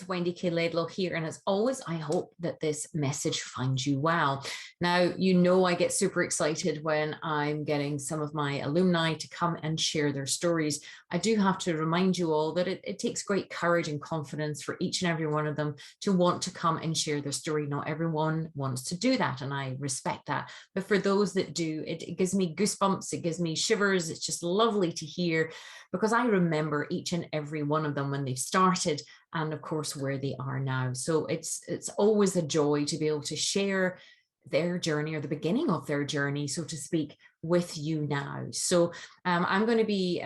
It's Wendy K. Laidlaw here, and as always, I hope that this message finds you well. Now, you know I get super excited when I'm getting some of my alumni to come and share their stories. I do have to remind you all that it takes great courage and confidence for each and every one of them to want to come and share their story. Not everyone wants to do that, and I respect that. But for those that do, it gives me goosebumps, it gives me shivers. It's just lovely to hear, because I remember each and every one of them when they started, and of course where they are now. So it's always a joy to be able to share their journey, or the beginning of their journey, so to speak, with you now. So I'm going to be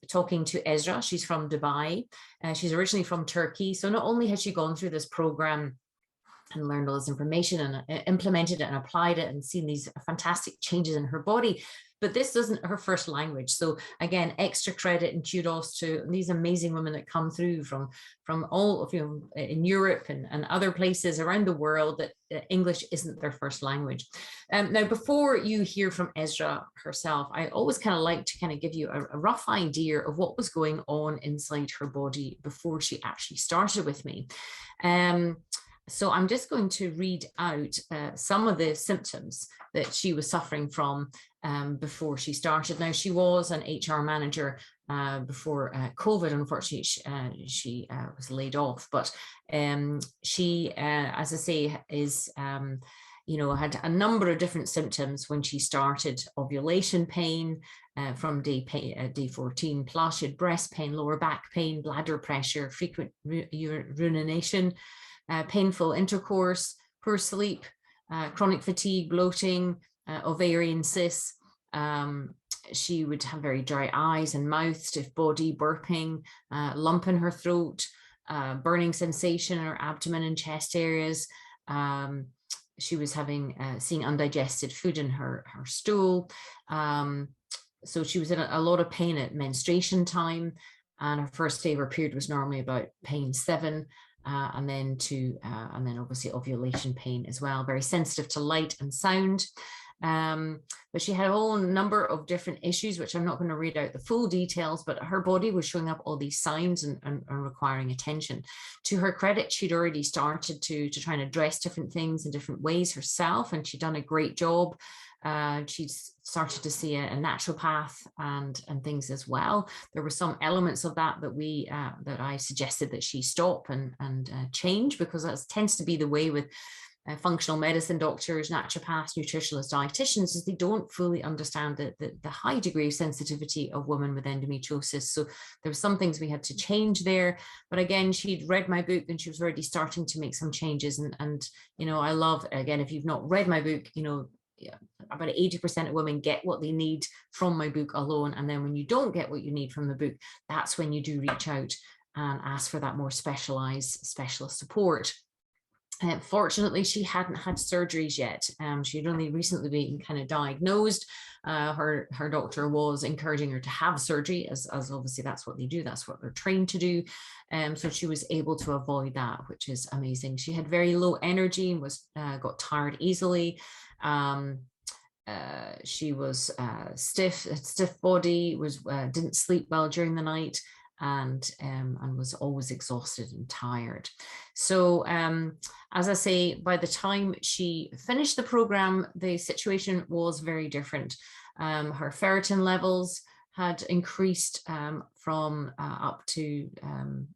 talking to Esra. She's from Dubai. She's originally from Turkey. So not only has she gone through this program and learned all this information and implemented it and applied it and seen these fantastic changes in her body, but this isn't her first language. So again, extra credit and kudos to these amazing women that come through from all of, in Europe and other places around the world, that English isn't their first language. Now, before you hear from Esra herself, I always kind of like to kind of give you a rough idea of what was going on inside her body before she actually started with me. So I'm just going to read out some of the symptoms that she was suffering from before she started. Now, she was an HR manager before COVID. Unfortunately, she was laid off, but she, as I say, is had a number of different symptoms when she started. Ovulation pain from day 14 plus. She had breast pain, lower back pain, bladder pressure, frequent urination, painful intercourse, poor sleep, chronic fatigue, bloating, ovarian cysts. She would have very dry eyes and mouth, stiff body, burping, lump in her throat, burning sensation in her abdomen and chest areas. She was seeing undigested food in her stool. So she was in a lot of pain at menstruation time, and her first day of her period was normally about pain 7. And then obviously ovulation pain as well, very sensitive to light and sound. But she had a whole number of different issues, which I'm not going to read out the full details, but her body was showing up all these signs and requiring attention. To her credit, she'd already started to try and address different things in different ways herself, and she'd done a great job. She'd started to see a naturopath and things as well. There were some elements of that that I suggested that she stop and change, because that tends to be the way with functional medicine doctors, naturopaths, nutritionists, dietitians, is they don't fully understand the high degree of sensitivity of women with endometriosis. So there were some things we had to change there. But again, she'd read my book and she was already starting to make some changes. And I love, again, if you've not read my book, about 80% of women get what they need from my book alone. And then when you don't get what you need from the book, that's when you do reach out and ask for that more specialist support. Fortunately, she hadn't had surgeries yet. She'd only recently been kind of diagnosed. Her doctor was encouraging her to have surgery, as obviously that's what they do. That's what they're trained to do. So she was able to avoid that, which is amazing. She had very low energy and got tired easily. She was stiff body, didn't sleep well during the night, and was always exhausted and tired. So as I say, by the time she finished the program, the situation was very different. Her ferritin levels had increased from up to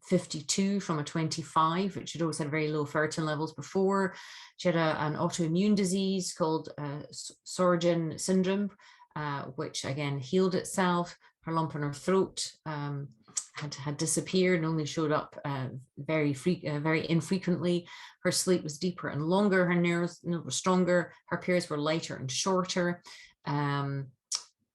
52 from a 25, which had always had very low ferritin levels before. She had an autoimmune disease called Sjögren syndrome, which again healed itself. Her lump in her throat had disappeared and only showed up very infrequently. Her sleep was deeper and longer. Her nerves were stronger. Her periods were lighter and shorter. And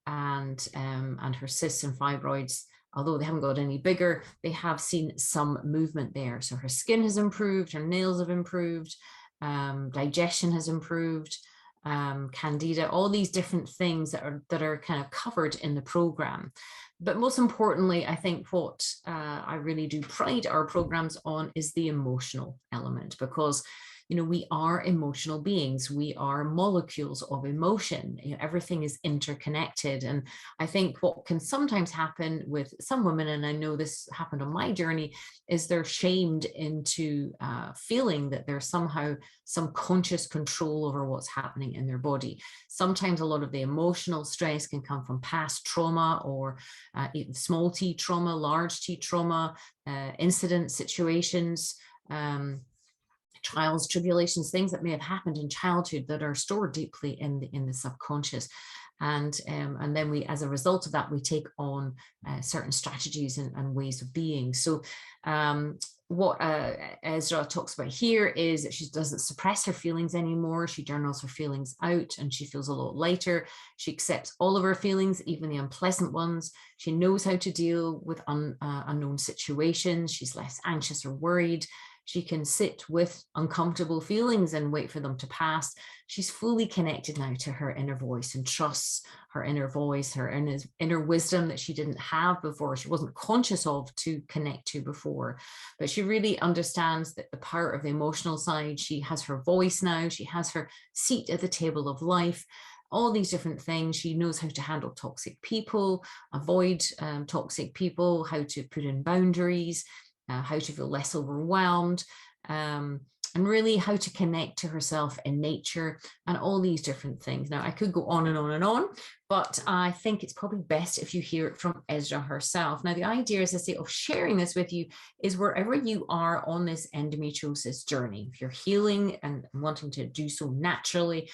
her cysts and fibroids, although they haven't got any bigger, they have seen some movement there. So her skin has improved, her nails have improved, digestion has improved, candida, all these different things that are kind of covered in the program. But most importantly, I think what I really do pride our programs on is the emotional element, because you know, we are emotional beings. We are molecules of emotion. You know, everything is interconnected. And I think what can sometimes happen with some women, and I know this happened on my journey, is they're shamed into feeling that there's somehow some conscious control over what's happening in their body. Sometimes a lot of the emotional stress can come from past trauma, or even small t trauma, large t trauma, incident situations, trials, tribulations, things that may have happened in childhood that are stored deeply in the subconscious. And then we, as a result of that, we take on certain strategies and ways of being. So what Esra talks about here is that she doesn't suppress her feelings anymore. She journals her feelings out, and she feels a lot lighter. She accepts all of her feelings, even the unpleasant ones. She knows how to deal with unknown situations. She's less anxious or worried. She can sit with uncomfortable feelings and wait for them to pass. She's fully connected now to her inner voice and trusts her inner voice, her inner wisdom that she didn't have before. She wasn't conscious of to connect to before, but she really understands that the power of the emotional side. She has her voice now. She has her seat at the table of life. All these different things. She knows how to handle toxic people, avoid toxic people, how to put in boundaries, how to feel less overwhelmed, and really how to connect to herself in nature, and all these different things. Now, I could go on and on and on, but I think it's probably best if you hear it from Esra herself. Now, the idea, as I say, of sharing this with you is wherever you are on this endometriosis journey, if you're healing and wanting to do so naturally,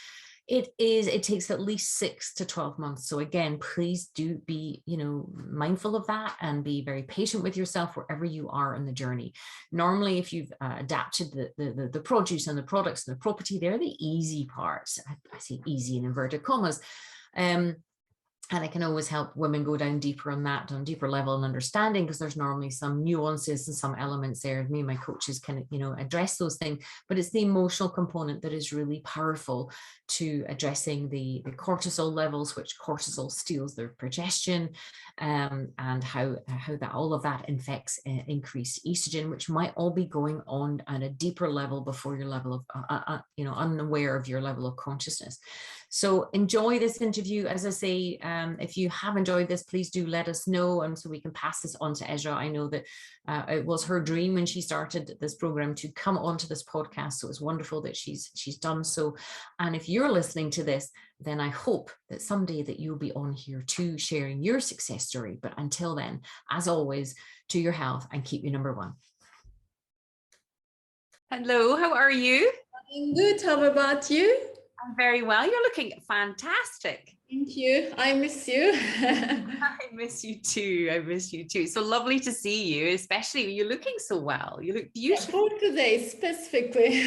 it takes at least 6 to 12 months. So again, please do be, you know, mindful of that and be very patient with yourself wherever you are in the journey. Normally, if you've adapted the produce and the products and the property, they're the easy parts. I say easy in inverted commas. And I can always help women go down deeper on that, on a deeper level and understanding, because there's normally some nuances and some elements there. Me and my coaches can, you know, address those things, but it's the emotional component that is really powerful to addressing the cortisol levels, which cortisol steals their progestin, and how that all of that infects increased estrogen, which might all be going on at a deeper level before your level of, you know, unaware of your level of consciousness. So enjoy this interview. As I say, if you have enjoyed this, please do let us know, and so we can pass this on to Esra. I know that it was her dream when she started this program to come onto this podcast, so it's wonderful that she's done so. And if you're listening to this, then I hope that someday that you'll be on here too, sharing your success story. But until then, as always, to your health and keep you number one. Hello, how are you? I'm good. How about you? I'm very well. You're looking fantastic. Thank you. I miss you. I miss you too. I miss you too. So lovely to see you, especially you're looking so well. You look beautiful. For today specifically.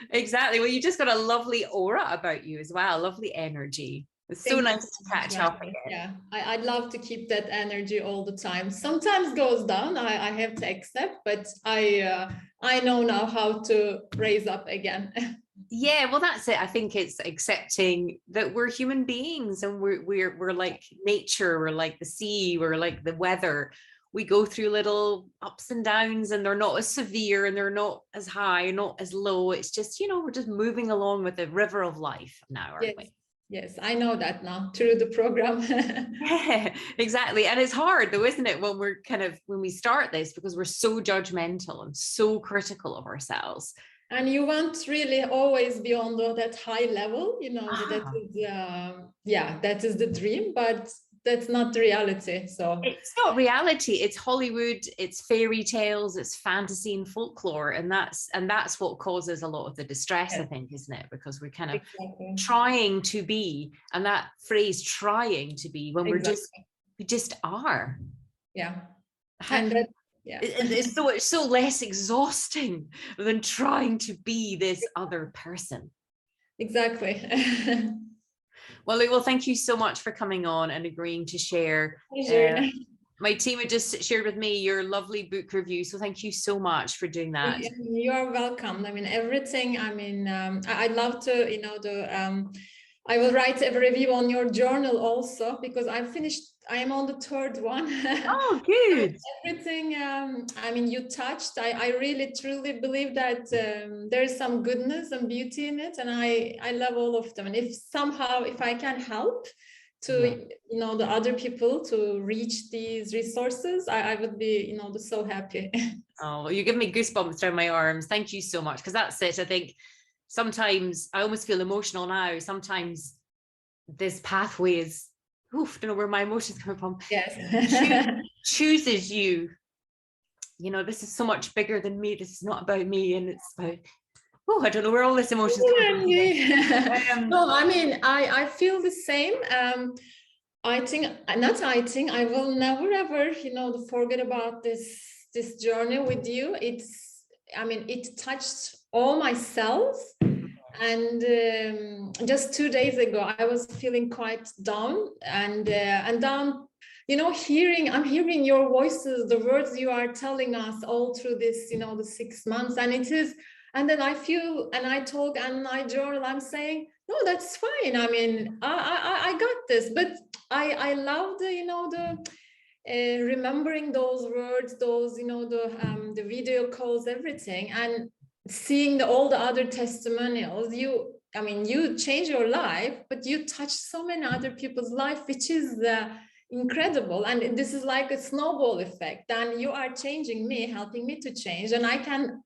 Exactly. Well, you just got a lovely aura about you as well. Lovely energy. It's so nice to catch up again. Yeah, I'd love to keep that energy all the time. Sometimes goes down. I have to accept, but I know now how to raise up again. Yeah, well, that's it. I think it's accepting that we're human beings, and we're like nature, we're like the sea, we're like the weather. We go through little ups and downs, and they're not as severe and they're not as high, not as low. It's just, you know, we're just moving along with the river of life now, aren't we? Yes, I know that now through the program. Yeah, exactly. And it's hard though, isn't it, when we start this, because we're so judgmental and so critical of ourselves. And you want really always be on that high level, you know, that is the dream, but that's not the reality. So it's not reality. It's Hollywood, it's fairy tales, it's fantasy and folklore, and that's what causes a lot of the distress, I think, isn't it? Because we're kind of trying to be, and that phrase "trying to be," when we just are. Yeah, and that. Yeah, it's so less exhausting than trying to be this other person. Exactly. Well, thank you so much for coming on and agreeing to share. My team had just shared with me your lovely book review, so thank you so much for doing that. You're welcome. I mean, everything. I mean, I'd love to, you know, I will write a review on your journal also, because I finished I am on the third one. Oh, good. Everything, I mean, you touched, I really truly believe that there's some goodness and beauty in it, and I love all of them. And if somehow, if I can help to, you know, the other people to reach these resources, I would be, you know, so happy. Oh, well, you give me goosebumps down my arms. Thank you so much. Because that's it. I think sometimes I almost feel emotional now. Sometimes this pathway is, oof, don't know where my emotions come from. Yes. Chooses you. You know, this is so much bigger than me. This is not about me. And it's about, oh, I don't know where all this emotion is coming from. No, I mean, I feel the same. I think, I will never ever, you know, forget about this journey with you. I mean, it touched all my cells. And just 2 days ago, I was feeling quite down and down, you know, I'm hearing your voices, the words you are telling us all through this, you know, the 6 months. And then I feel, and I talk and I journal, I'm saying, no, that's fine. I mean, I got this, but I love the, you know, the remembering those words, those, you know, the video calls, everything, and seeing all the other testimonials. I mean, you change your life, but you touch so many other people's life, which is incredible. And this is like a snowball effect. And you are changing me, helping me to change, and I can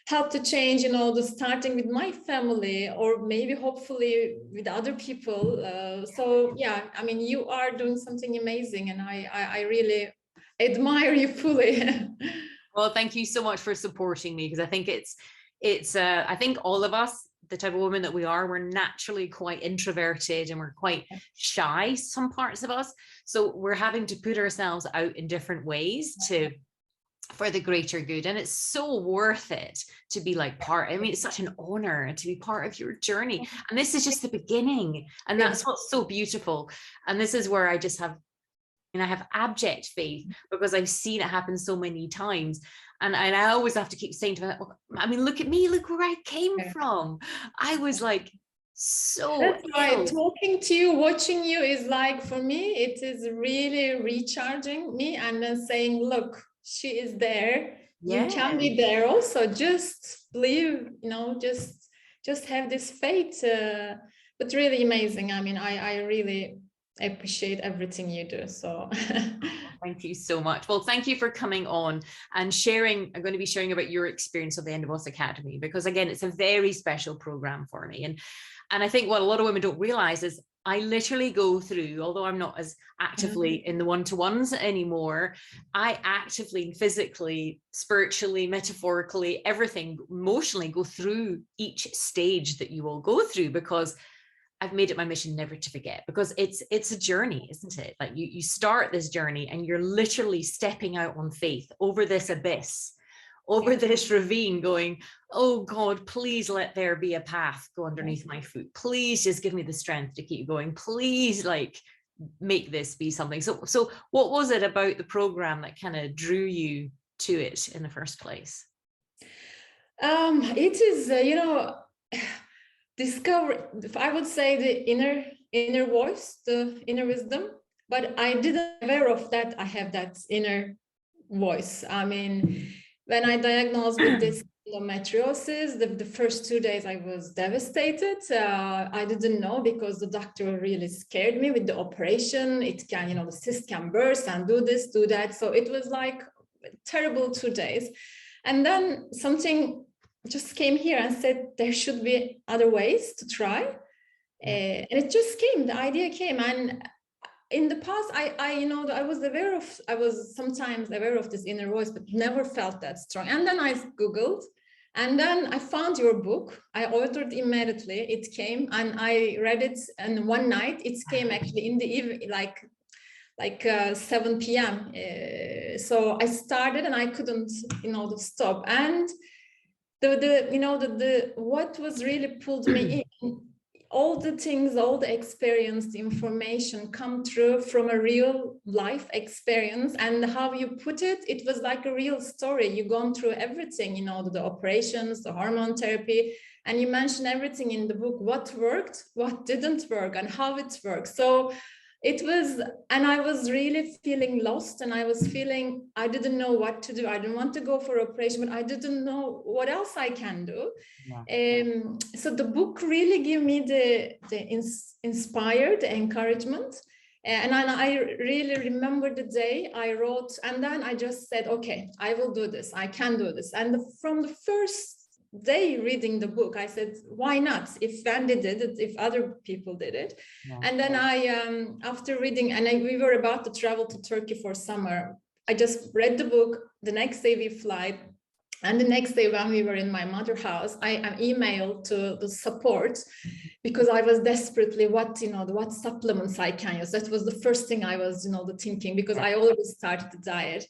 help to change, you know, starting with my family, or maybe hopefully with other people. So yeah, I mean, you are doing something amazing, and I really admire you fully. Well, thank you so much for supporting me, because I think I think all of us, the type of women that we are, we're naturally quite introverted and we're quite shy, some parts of us. So we're having to put ourselves out in different ways for the greater good. And it's so worth it to be like I mean, it's such an honor to be part of your journey. And this is just the beginning. And that's what's so beautiful. And this is where I just have, and I have abject faith, because I've seen it happen so many times. And I always have to keep saying to myself, I mean, look at me, look where I came from. I was like, so that's why talking to you, watching you is like, for me, it is really recharging me, and then saying, look, she is there. You can be there also. Just believe, you know, just have this faith. But really amazing. I mean, I really appreciate everything you do. So thank you so much. Well, thank you for coming on and sharing. I'm going to be sharing about your experience of the EndoBoss Academy, because again, it's a very special program for me. And I think what a lot of women don't realize is I literally go through, although I'm not as actively in the one-to-ones anymore, I actively, physically, spiritually, metaphorically, everything, emotionally go through each stage that you will go through, because I've made it my mission never to forget, because it's a journey, isn't it? Like you start this journey and you're literally stepping out on faith over this abyss, over this ravine, going, oh God, please let there be a path go underneath my foot. Please just give me the strength to keep going. Please, like, make this be something. So what was it about the program that kind of drew you to it in the first place? It is, you know, discover, I would say, the inner voice, the inner wisdom, but I didn't aware of that. I have that inner voice. I mean, when I diagnosed with this endometriosis, the first 2 days I was devastated. I didn't know, because the doctor really scared me with the operation. It can, you know, the cyst can burst and do this, do that. So it was like terrible 2 days. And then something just came here and said there should be other ways to try. And it just came, the idea came. And in the past, I you know, I was sometimes aware of this inner voice, but never felt that strong. And then I Googled, and then I found your book. I ordered immediately. It came, and I read it. And one night, it came actually in the evening, like 7 p.m. So I started, and I couldn't, you know, stop. And the what was really pulled me in, all the things, all the experience, the information come through from a real life experience. And how you put it, it was like a real story. You've gone through everything, you know, the operations, the hormone therapy, and you mentioned everything in the book, what worked, what didn't work, and how it works. So it was, and I was really feeling lost, and I was feeling, I didn't know what to do. I didn't want to go for operation, but I didn't know what else I can do. So the book really gave me the inspired encouragement. And I really remember the day I wrote, and then I just said, okay, I will do this. I can do this. And from the first day reading the book, I said, why not? If Wendy did it, if other people did it. And then I, after reading, and we were about to travel to Turkey for summer, I just read the book. The next day we fly. And the next day when we were in my mother's house, I emailed to the support because I was desperately what supplements I can use. That was the first thing I was, thinking, because I already started the diet.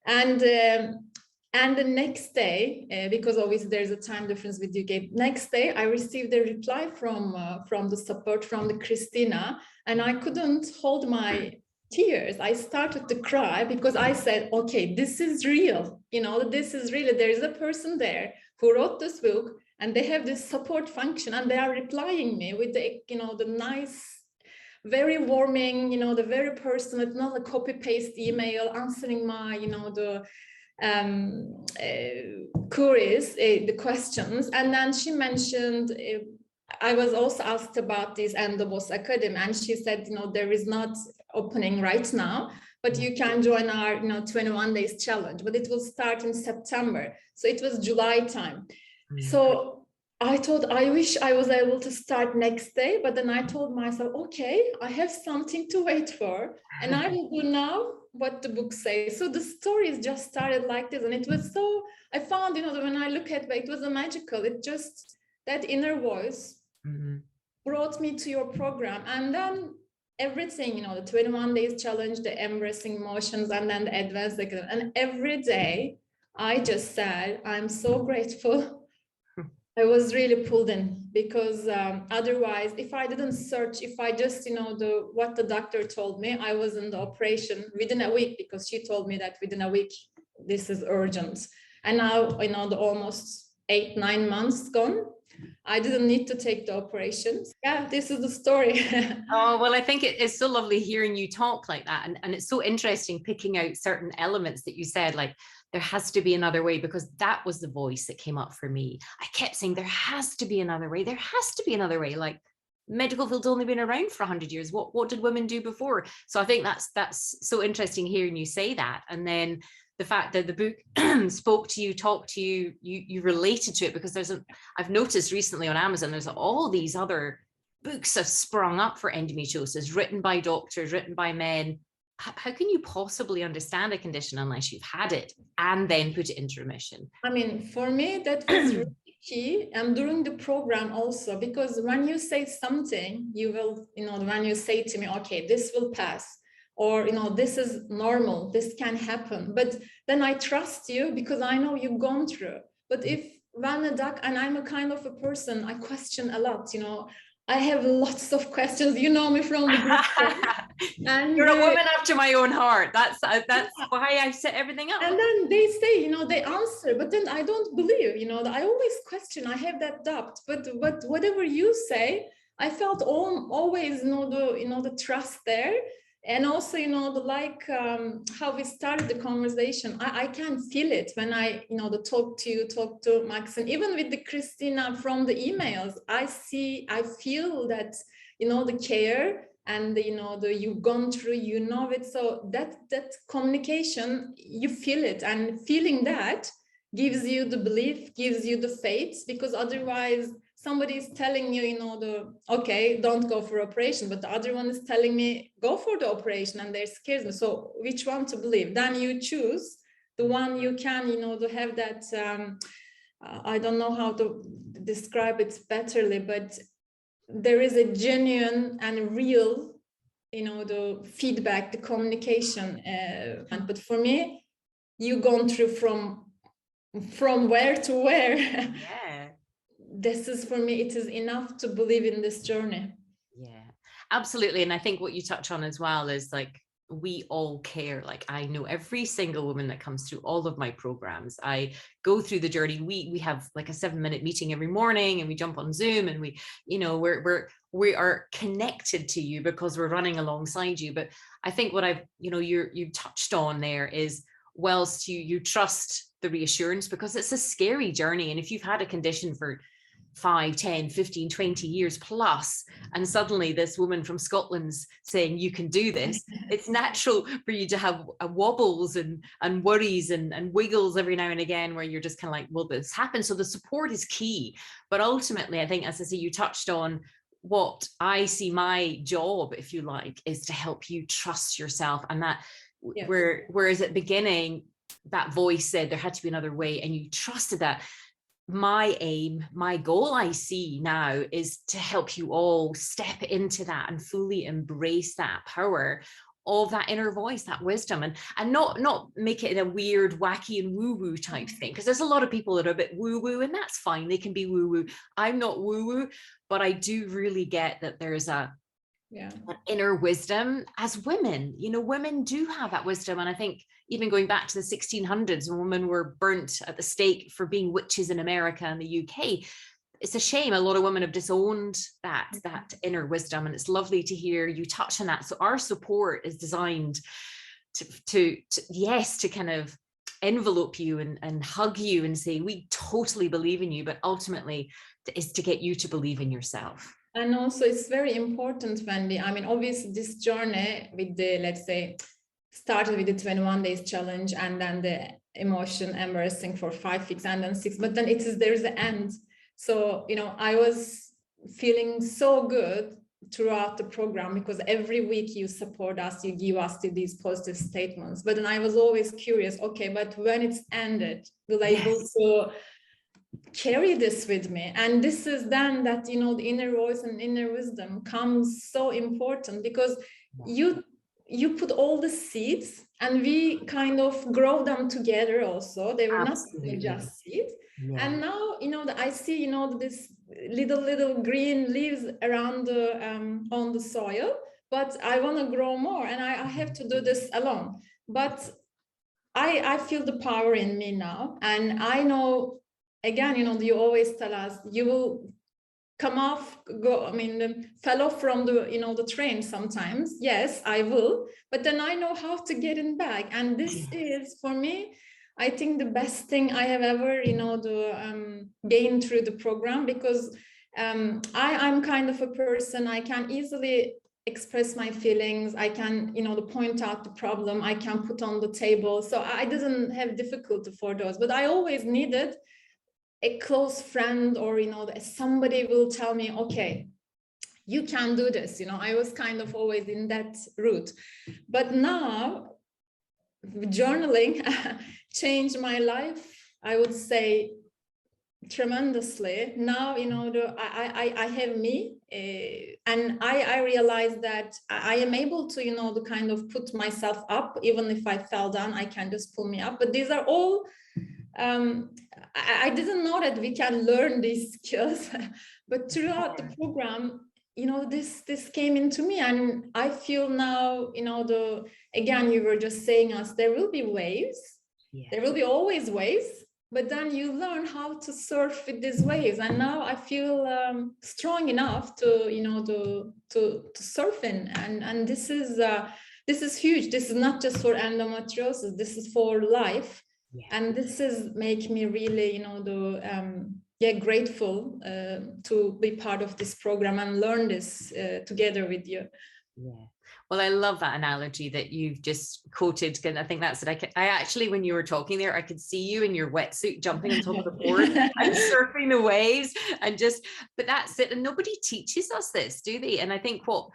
And the next day, because obviously there's a time difference with UK, next day I received a reply from the support, from the Christina, and I couldn't hold my tears. I started to cry because I said, okay, this is real. This is really, there is a person there who wrote this book, and they have this support function, and they are replying me with the, the nice, very warming, the very personal, not a copy paste email, answering my, the queries, the questions. And then she mentioned, I was also asked about this EndoBoss Academy, and she said, there is not opening right now, but you can join our 21 days challenge, but it will start in September. So it was July time. So I thought, I wish I was able to start next day, but then I told myself, okay, I have something to wait for, and I will do now what the book says. So the stories just started like this, and it was so, I found, when I look at it, it was a magical, it just, that inner voice brought me to your program. And then everything, the 21 days challenge, the embracing emotions, and then the advanced, and every day I just said, I'm so grateful. I was really pulled in, because otherwise, if I didn't search, if I just, what the doctor told me, I was in the operation within a week, because she told me that within a week, this is urgent. And now, the almost 8-9 months gone, I didn't need to take the operations. Yeah, this is the story. Oh, well, I think it's so lovely hearing you talk like that. And it's so interesting picking out certain elements that you said, like, there has to be another way, because that was the voice that came up for me. I kept saying, there has to be another way. There has to be another way. Like, medical field's only been around for 100 years. What did women do before? So I think that's so interesting hearing you say that. And then the fact that the book spoke to you, talked to you, you related to it, because I've noticed recently on Amazon, there's all these other books have sprung up for endometriosis, written by doctors, written by men. How can you possibly understand a condition unless you've had it and then put it into remission? I mean, for me, that was really key. And during the program also, because when you say something, you will, when you say to me, okay, this will pass, or, this is normal, this can happen. But then I trust you because I know you've gone through. But when a doc, and I'm a kind of a person, I question a lot, I have lots of questions. You know me from the group. And you're a woman after my own heart. That's why I set everything up. And then they say, they answer, but then I don't believe, I always question. I have that doubt. But whatever you say, I felt always, the trust there. And also, how we started the conversation, I can feel it when I, talk to Max, and even with the Christina from the emails, I feel that, the care and you've gone through, it. So that communication, you feel it, and feeling that gives you the belief, gives you the faith, because otherwise somebody is telling you, okay, don't go for operation, but the other one is telling me, go for the operation, and they're scared me. So which one to believe? Then you choose the one you can, to have that, I don't know how to describe it betterly, but there is a genuine and real, the feedback, the communication. But for me, you've gone through from where to where. Yeah. This is, for me, it is enough to believe in this journey. Yeah, absolutely. And I think what you touch on as well is, like, we all care. Like, I know every single woman that comes through all of my programs. I go through the journey. We have like a 7-minute meeting every morning, and we jump on Zoom, and we, you know, we are connected to you because we're running alongside you. But I think what I've, you know, you touched on there is, whilst you trust the reassurance, because it's a scary journey. And if you've had a condition for 5, 10, 15, 20 years plus, and suddenly this woman from Scotland's saying you can do this, it's natural for you to have wobbles and worries and wiggles every now and again, where you're just kind of like, will this happen? So the support is key. But ultimately, I think, as I say, you touched on, what I see my job, if you like, is to help you trust yourself. And that, Yeah. whereas at the beginning, that voice said there had to be another way, and you trusted that. My aim, my goal, I see now, is to help you all step into that and fully embrace that power of that inner voice, that wisdom, and not make it in a weird, wacky and woo-woo type thing, because there's a lot of people that are a bit woo-woo, and that's fine. They can be woo-woo. I'm not woo-woo, but I do really get that there's an inner wisdom. As women, you know, women do have that wisdom. And I think even going back to the 1600s, when women were burnt at the stake for being witches in America and the UK, it's a shame a lot of women have disowned that inner wisdom. And it's lovely to hear you touch on that. So our support is designed to kind of envelope you and hug you and say, we totally believe in you, but ultimately is to get you to believe in yourself. And also, it's very important, Wendy. I mean, obviously, this journey with the, let's say, started with the 21 days challenge, and then the emotion embarrassing for 5 weeks, and then 6, but then there's the end. So, you know, I was feeling so good throughout the program, because every week you support us, you give us these positive statements. But then I was always curious, okay, but when it's ended, will I able to carry this with me? And this is then that, you know, the inner voice and inner wisdom comes so important, because you put all the seeds, and we kind of grow them together also. They were Absolutely. Not just seeds. Yeah. And now, you know, I see, you know, this little green leaves around the on the soil, but I want to grow more, and I have to do this alone. But I feel the power in me now, and I know, again, you know, you always tell us you will come off, fell off from the, you know, the train sometimes. Yes, I will, but then I know how to get in back. And this is, for me, I think the best thing I have ever, you know, gained through the program, because I'm kind of a person, I can easily express my feelings. I can, you know, point out the problem, I can put on the table. So I didn't have difficulty for those, but I always needed a close friend, or, you know, somebody will tell me, okay, you can do this. You know, I was kind of always in that route. But now journaling changed my life, I would say, tremendously. Now, you know, I have me, and I realized that I am able to, you know, kind of put myself up. Even if I fell down, I can just pull me up. But these are all I didn't know that we can learn these skills, but throughout the program, you know, this came into me, and I feel now, you know, again, you were just saying us, there will be waves, there will be always waves, but then you learn how to surf with these waves. And now I feel strong enough to, you know, to surf in, and this is huge. This is not just for endometriosis, this is for life. And this is make me really, you know, grateful to be part of this program and learn this together with you. Yeah. Well, I love that analogy that you've just quoted. And I think that's it. I actually, when you were talking there, I could see you in your wetsuit jumping on top of the board and surfing the waves, and but that's it. And nobody teaches us this, do they? And I think what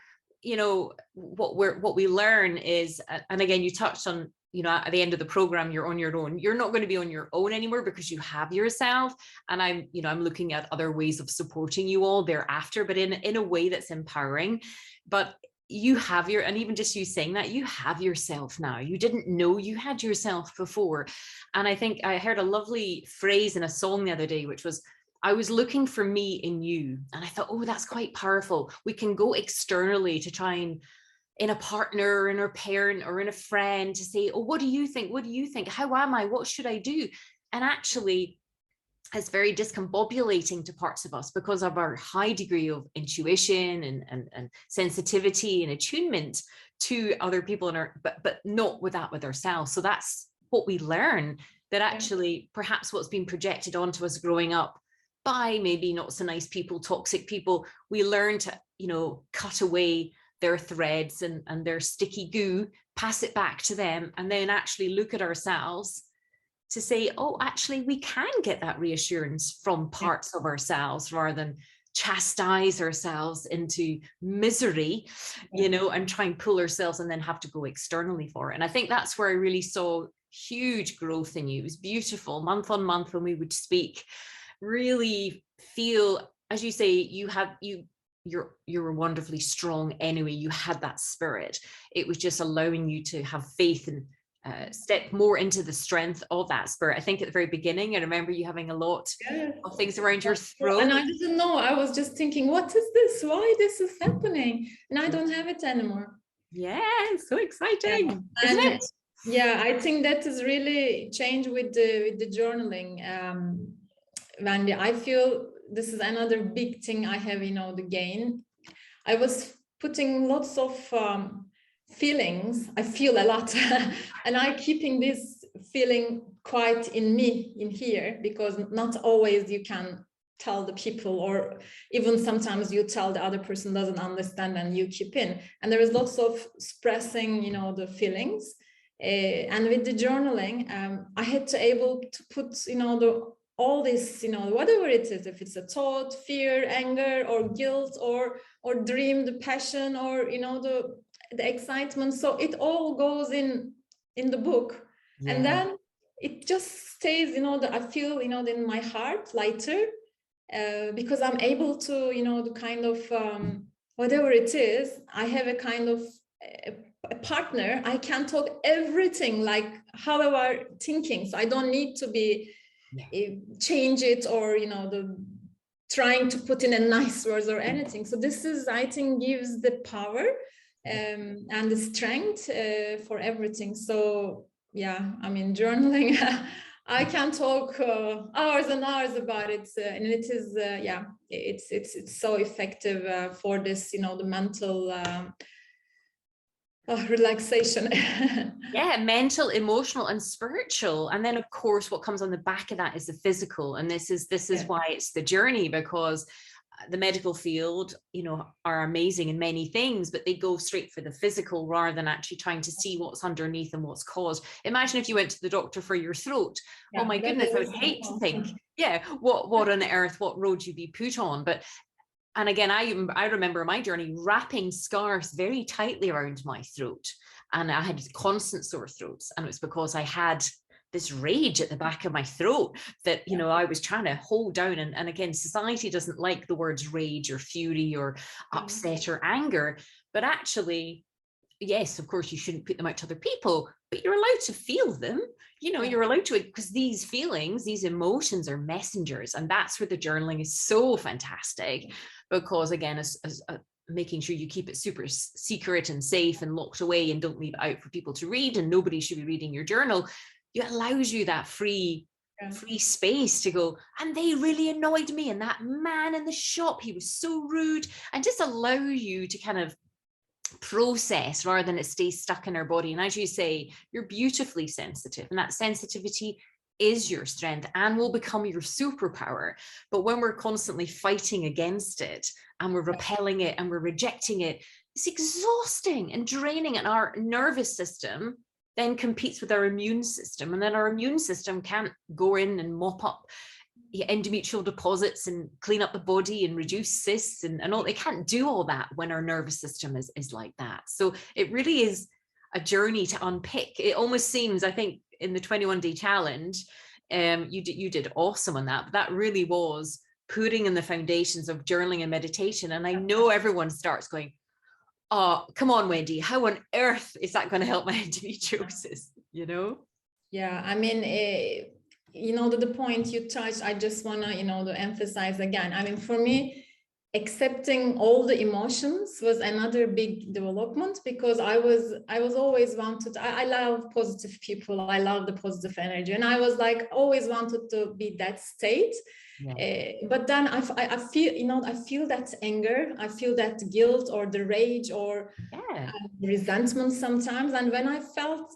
we learn is, and again, you touched on, you know, at the end of the program, you're on your own. You're not going to be on your own anymore, because you have yourself. And I'm looking at other ways of supporting you all thereafter, but in a way that's empowering. But you have and even just you saying that, you have yourself now. You didn't know you had yourself before. And I think I heard a lovely phrase in a song the other day, which was, I was looking for me in you. And I thought, oh, that's quite powerful. We can go externally to try and in a partner, in a parent, or in a friend to say, oh, what do you think? What do you think? How am I? What should I do? And actually, it's very discombobulating to parts of us because of our high degree of intuition and sensitivity and attunement to other people in our, but not with ourselves. So that's what we learn, that actually perhaps what's been projected onto us growing up by maybe not so nice people, toxic people, we learn to, you know, cut away their threads and their sticky goo, pass it back to them, and then actually look at ourselves to say, oh, actually, we can get that reassurance from parts of ourselves rather than chastise ourselves into misery, you know, and try and pull ourselves and then have to go externally for it. And I think that's where I really saw huge growth in you. It was beautiful, month on month when we would speak, really feel, as you say, you're wonderfully strong anyway. You had that spirit. It was just allowing you to have faith and step more into the strength of that spirit. I think at the very beginning, I remember you having a lot of things around your throat. And I didn't know. I was just thinking, what is this? Why this is happening? And I don't have it anymore. Yeah, so exciting, isn't it? Yeah, I think that is really changed with the journaling. Wendy, I feel this is another big thing I have, you know, the gain. I was putting lots of feelings. I feel a lot and I keeping this feeling quite in me in here, because not always you can tell the people, or even sometimes you tell the other person doesn't understand and you keep in, and there is lots of expressing, you know, the feelings. And with the journaling, I had to able to put, you know, all this, you know, whatever it is, if it's a thought, fear, anger, or guilt, or dream, the passion, or, you know, the excitement. So it all goes in the book. And then it just stays, you know, I feel, you know, in my heart lighter, because I'm able to, you know, the kind of whatever it is, I have a kind of a partner. I can talk everything like however thinking, so I don't need to be change it, or, you know, the trying to put in a nice words or anything. So this is, I think, gives the power and the strength for everything. So yeah, I mean, journaling, I can talk hours and hours about it, and it is it's so effective for this, you know, the mental relaxation. Yeah, mental, emotional, and spiritual. And then of course what comes on the back of that is the physical. And this is why it's the journey, because the medical field, you know, are amazing in many things, but they go straight for the physical rather than actually trying to see what's underneath and what's caused. Imagine if you went to the doctor for your throat. Oh my goodness, I would hate to think, what on earth, what road you'd be put on. But and again, I remember my journey wrapping scarves very tightly around my throat, and I had constant sore throats, and it was because I had this rage at the back of my throat that, you know, I was trying to hold down. And again, society doesn't like the words rage or fury or upset or anger, but actually, yes, of course, you shouldn't put them out to other people, but you're allowed to feel them. You know, you're allowed to, because these feelings, these emotions are messengers. And that's where the journaling is so fantastic, because again, as making sure you keep it super secret and safe and locked away and don't leave it out for people to read, and nobody should be reading your journal. It allows you that free space to go, and they really annoyed me, and that man in the shop, he was so rude, and just allow you to kind of process rather than it stays stuck in our body. And as you say, you're beautifully sensitive, and that sensitivity is your strength and will become your superpower. But when we're constantly fighting against it and we're repelling it and we're rejecting it, it's exhausting and draining, and our nervous system then competes with our immune system, and then our immune system can't go in and mop up endometrial deposits and clean up the body and reduce cysts and all. They can't do all that when our nervous system is like that. So it really is a journey to unpick. It almost seems, I think in the 21-day challenge, you did awesome on that, but that really was putting in the foundations of journaling and meditation. And I know everyone starts going, oh, come on, Wendy, how on earth is that going to help my endometriosis? You know? Yeah, I mean, you know, the point you touched, I just want to, you know, to emphasize again. I mean, for me, accepting all the emotions was another big development, because I was always wanted, I love positive people, I love the positive energy, and I was like always wanted to be that state. But then I feel, you know, I feel that anger, I feel that guilt or the rage or resentment sometimes. And when I felt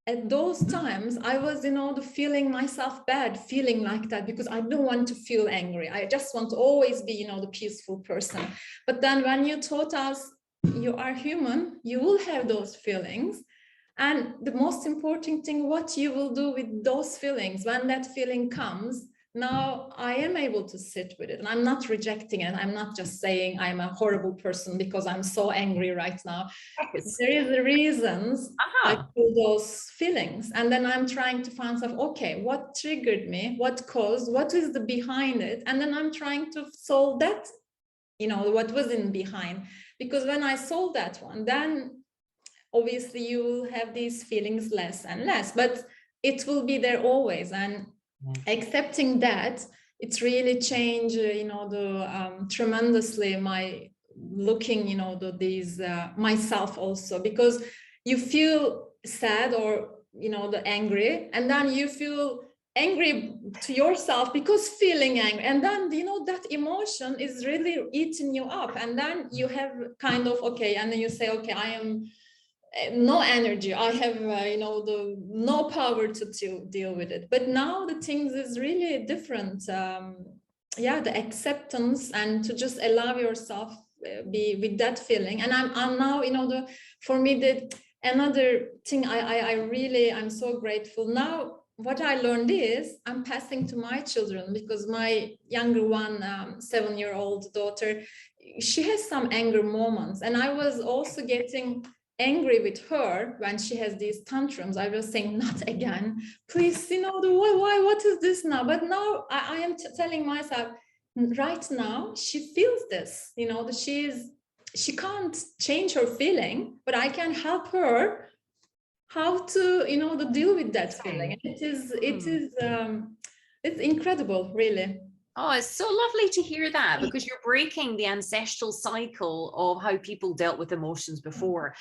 at those times, I was, you know, feeling myself bad, feeling like that, because I don't want to feel angry. I just want to always be, you know, the peaceful person. But then when you taught us you are human, you will have those feelings. And the most important thing, what you will do with those feelings when that feeling comes. Now I am able to sit with it, and I'm not rejecting it. I'm not just saying I'm a horrible person because I'm so angry right now. There is the reasons I feel those feelings. And then I'm trying to find stuff, okay, what triggered me? What caused? What is the behind it? And then I'm trying to solve that, you know, what was in behind. Because when I solve that one, then obviously you will have these feelings less and less, but it will be there always. And accepting that, it's really changed, you know, tremendously my looking, you know, these myself also, because you feel sad or, you know, angry, and then you feel angry to yourself because feeling angry, and then, you know, that emotion is really eating you up, and then you have kind of, okay, and then you say, okay, I am no energy, I have you know, no power to deal with it. But now the things is really different. The acceptance, and to just allow yourself be with that feeling. And I'm now, you know, for me, another thing I'm so grateful now. What I learned is I'm passing to my children, because my younger one, 7-year-old daughter, she has some anger moments, and I was also getting angry with her when she has these tantrums. I was saying, not again, please, you know, why, what is this now? But now I am telling myself, right now she feels this, you know, that she can't change her feeling, but I can help her how to, you know, to deal with that feeling. And it's incredible, really. Oh, it's so lovely to hear that, because you're breaking the ancestral cycle of how people dealt with emotions before.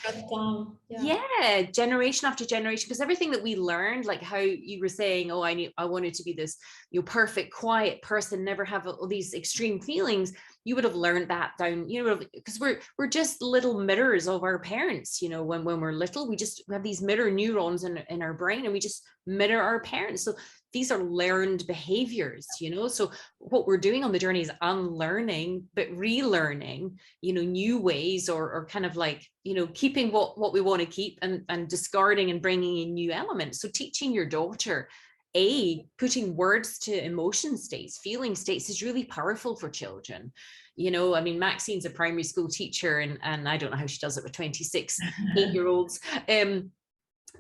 Yeah, generation after generation, because everything that we learned, like how you were saying, oh, I wanted to be this, you know, perfect, quiet person, never have all these extreme feelings. You would have learned that down, you know, because we're just little mirrors of our parents, you know, when we're little, we have these mirror neurons in our brain, and we just mirror our parents. So these are learned behaviors, you know. So what we're doing on the journey is unlearning, but relearning, you know, new ways, or kind of like, you know, keeping what we want to keep, and discarding and bringing in new elements. So teaching your daughter, putting words to emotion states, feeling states, is really powerful for children. You know, I mean, Maxine's a primary school teacher, and I don't know how she does it with 26 8-year-olds.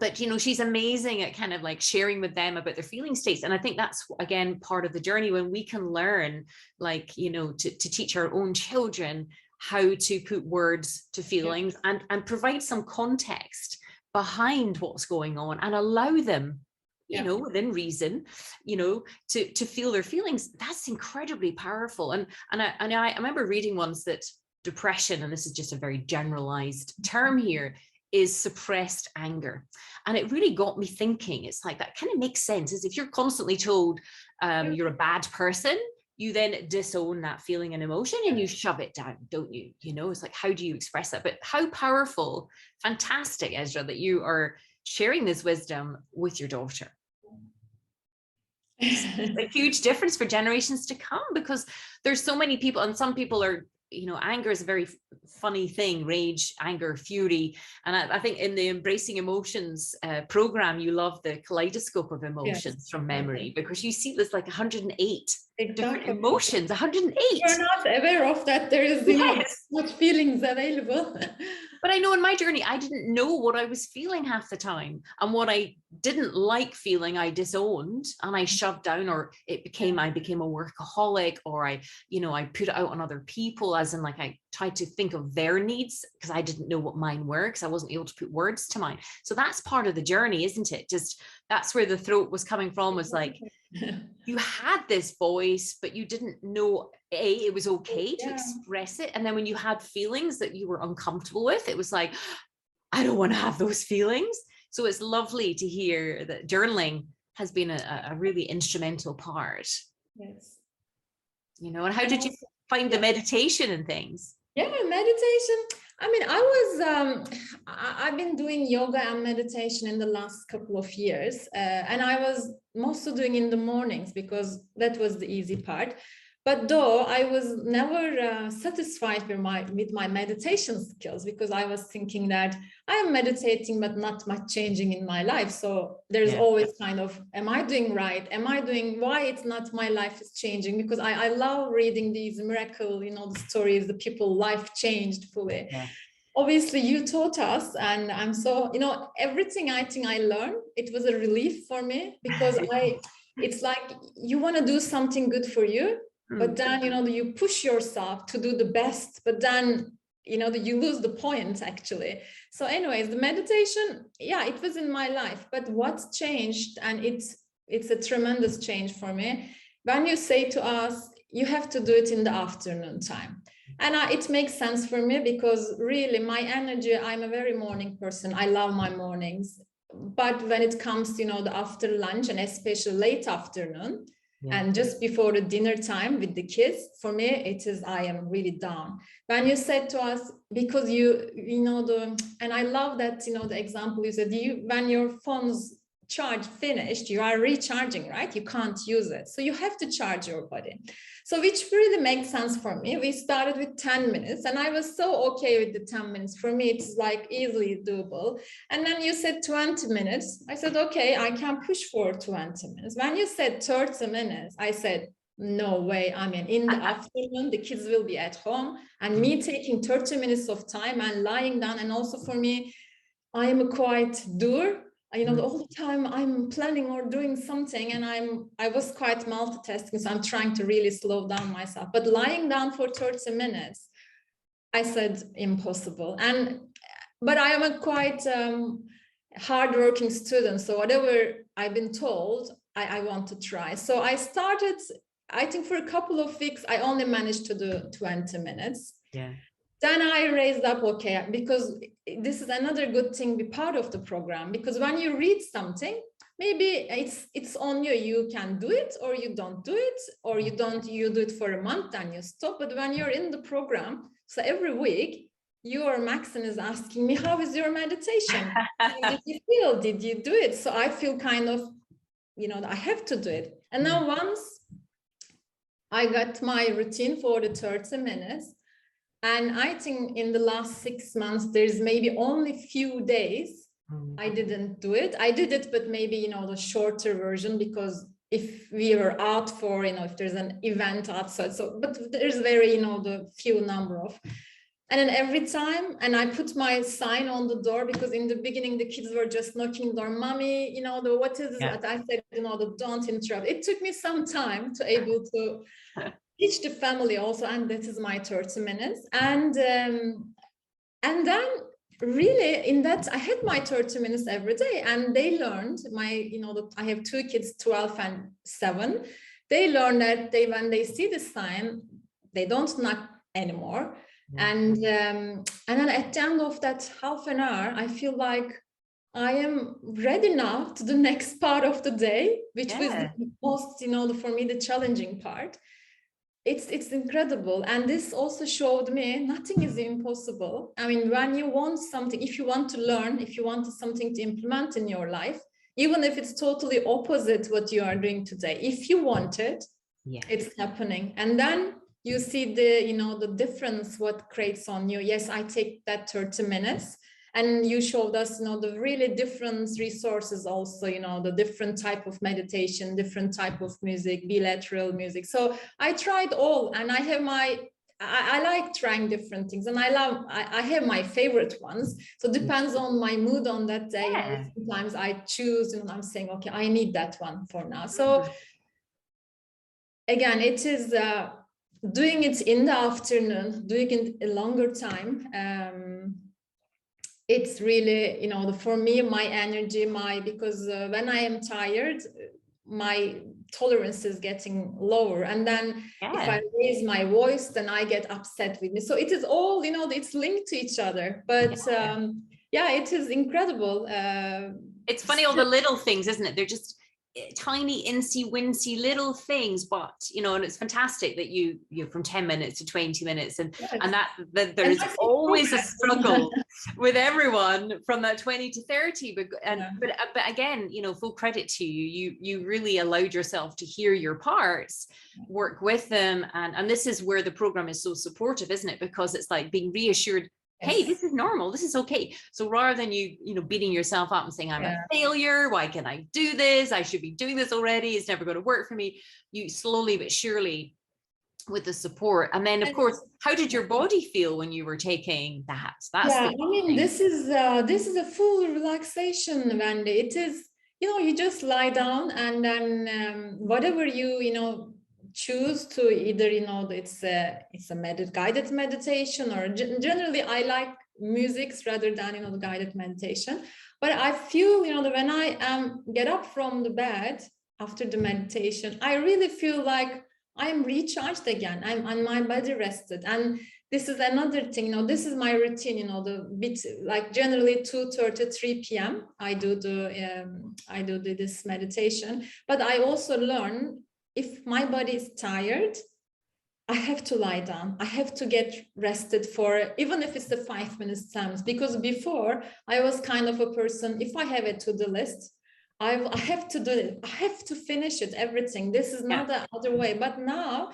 But, you know, she's amazing at kind of like sharing with them about their feeling states. And I think that's, again, part of the journey, when we can learn, like, you know, to teach our own children how to put words to feelings, and provide some context behind what's going on, and allow them, you know, within reason, you know, to feel their feelings. That's incredibly powerful. And I remember reading once that depression, and this is just a very generalized term here, is suppressed anger. And it really got me thinking. It's like, that kind of makes sense, is if you're constantly told you're a bad person, you then disown that feeling and emotion, and you shove it down, don't you? You know, it's like, how do you express that? But how powerful, fantastic, Esra, that you are sharing this wisdom with your daughter. A huge difference for generations to come, because there's so many people, and some people are, you know, anger is a very funny thing, rage, anger, fury. And I think in the Embracing Emotions program, you love the kaleidoscope of emotions from memory, because you see there's like 108 different emotions, 108. You're not aware of that. There is, you know, much feelings available. But I know in my journey, I didn't know what I was feeling half the time, and what I didn't like feeling, I disowned and I shoved down, or I became a workaholic, or I put it out on other people, as in like I tried to think of their needs, because I didn't know what mine were, because I wasn't able to put words to mine. So that's part of the journey, isn't it? Just that's where the throat was coming from, was like, you had this voice, but you didn't know it was okay to express it. And then when you had feelings that you were uncomfortable with, it was like, I don't want to have those feelings. So it's lovely to hear that journaling has been a really instrumental part. Yes. You know, and how did you find the meditation and things? Yeah, meditation. I mean, I've been doing yoga and meditation in the last couple of years, and I was mostly doing in the mornings because that was the easy part. But though I was never satisfied with my meditation skills, because I was thinking that I am meditating, but not much changing in my life. So there's always kind of, am I doing right? Am I doing, why it's not my life is changing? Because I love reading these miracle, you know, the stories, the people life changed fully. Yeah. Obviously you taught us, and I'm so, you know, everything I think I learned, it was a relief for me, because it's like you want to do something good for you. But then, you know, you push yourself to do the best, but then, you know, you lose the point actually. So anyways, the meditation, yeah, it was in my life, but what's changed, and it's a tremendous change for me, when you say to us, you have to do it in the afternoon time. And it makes sense for me, because really my energy, I'm a very morning person. I love my mornings. But when it comes to, you know, the after lunch, and especially late afternoon, and just before the dinner time with the kids, for me, it is, I am really down. When you said to us, because you know, and I love that, you know, the example you said, when your phone's charge finished, you are recharging, right? You can't use it. So you have to charge your body. So which really makes sense for me. We started with 10 minutes and I was so okay with the 10 minutes. For me, it's like easily doable. And then you said 20 minutes. I said, okay, I can push for 20 minutes. When you said 30 minutes, I said, no way. I mean, in the afternoon, the kids will be at home, and me taking 30 minutes of time and lying down. And also for me, I am a quiet doer. You know, all the time I'm planning or doing something, and I was quite multitasking, so I'm trying to really slow down myself. But lying down for 30 minutes, I said impossible. But I am a quite hardworking student, so whatever I've been told, I want to try. So I started, I think for a couple of weeks, I only managed to do 20 minutes. Yeah. Then I raised up, okay, because this is another good thing, be part of the program, because when you read something, maybe it's on you, you can do it or you don't do it, or you do it for a month and you stop. But when you're in the program, so every week, your Maxine is asking me, how is your meditation? Did you feel, did you do it? So I feel kind of, you know, I have to do it. And now once I got my routine for the 30 minutes, and I think in the last 6 months, there's maybe only few days I didn't do it. I did it, but maybe, you know, the shorter version, because if we were out for, you know, if there's an event outside, so, but there's very, you know, the few number of, and then every time, and I put my sign on the door, because in the beginning, the kids were just knocking the door, mommy, you know, what is that? I said, you know, don't interrupt. It took me some time to able to teach the family also, and this is my 30 minutes. And then really in that, I had my 30 minutes every day, and they learned you know, I have 2 kids, 12 and 7. They learned that when they see the sign, they don't knock anymore. And then at the end of that half an hour, I feel like I am ready now to the next part of the day, which was the most, you know, for me, the challenging part. It's incredible. And this also showed me nothing is impossible. I mean, when you want something, if you want to learn, if you want something to implement in your life, even if it's totally opposite what you are doing today, if you want it, it's happening. And then you see the, you know, the difference, what creates on you. Yes, I take that 30 minutes. And you showed us, you know, the really different resources also, you know, the different type of meditation, different type of music, bilateral music. So I tried all, and I have I like trying different things, and I have my favorite ones. So it depends on my mood on that day. You know, sometimes I choose, and I'm saying, okay, I need that one for now. So again, it is doing it in the afternoon, doing it a longer time. It's really, you know, for me, my energy, because when I am tired, my tolerance is getting lower, and then if I raise my voice, then I get upset with me. So it is all, it's linked to each other. But yeah, it is incredible. It's funny, all the little things, isn't it? They're just tiny, incy wincy little things, but and it's fantastic that you from 10 minutes to 20 minutes, and that there's always a struggle with everyone from that 20 to 30, but again, full credit to you really allowed yourself to hear your parts, work with them, and this is where the program is so supportive, isn't it? Because it's like being reassured, hey, this is normal, this is okay. So rather than you beating yourself up and saying, I'm a failure, why can I do this, I should be doing this already, it's never going to work for me, you slowly but surely, with the support. And then of course, how did your body feel when you were taking that? This is a full relaxation, Wendy. It is, you just lie down, and then whatever you choose to, either it's a guided meditation, or generally I like musics rather than the guided meditation. But I feel when I get up from the bed after the meditation, I really feel like I am recharged again. I'm my body rested. And this is another thing, this is my routine, the bit, like generally 2:30, 3 p.m. I do this meditation. But I also learn, if my body is tired, I have to lie down. I have to get rested for, even if it's the 5 minutes times, because before I was kind of a person, if I have a to-do list, I have to do it. I have to finish it, everything. This is not the other way. But now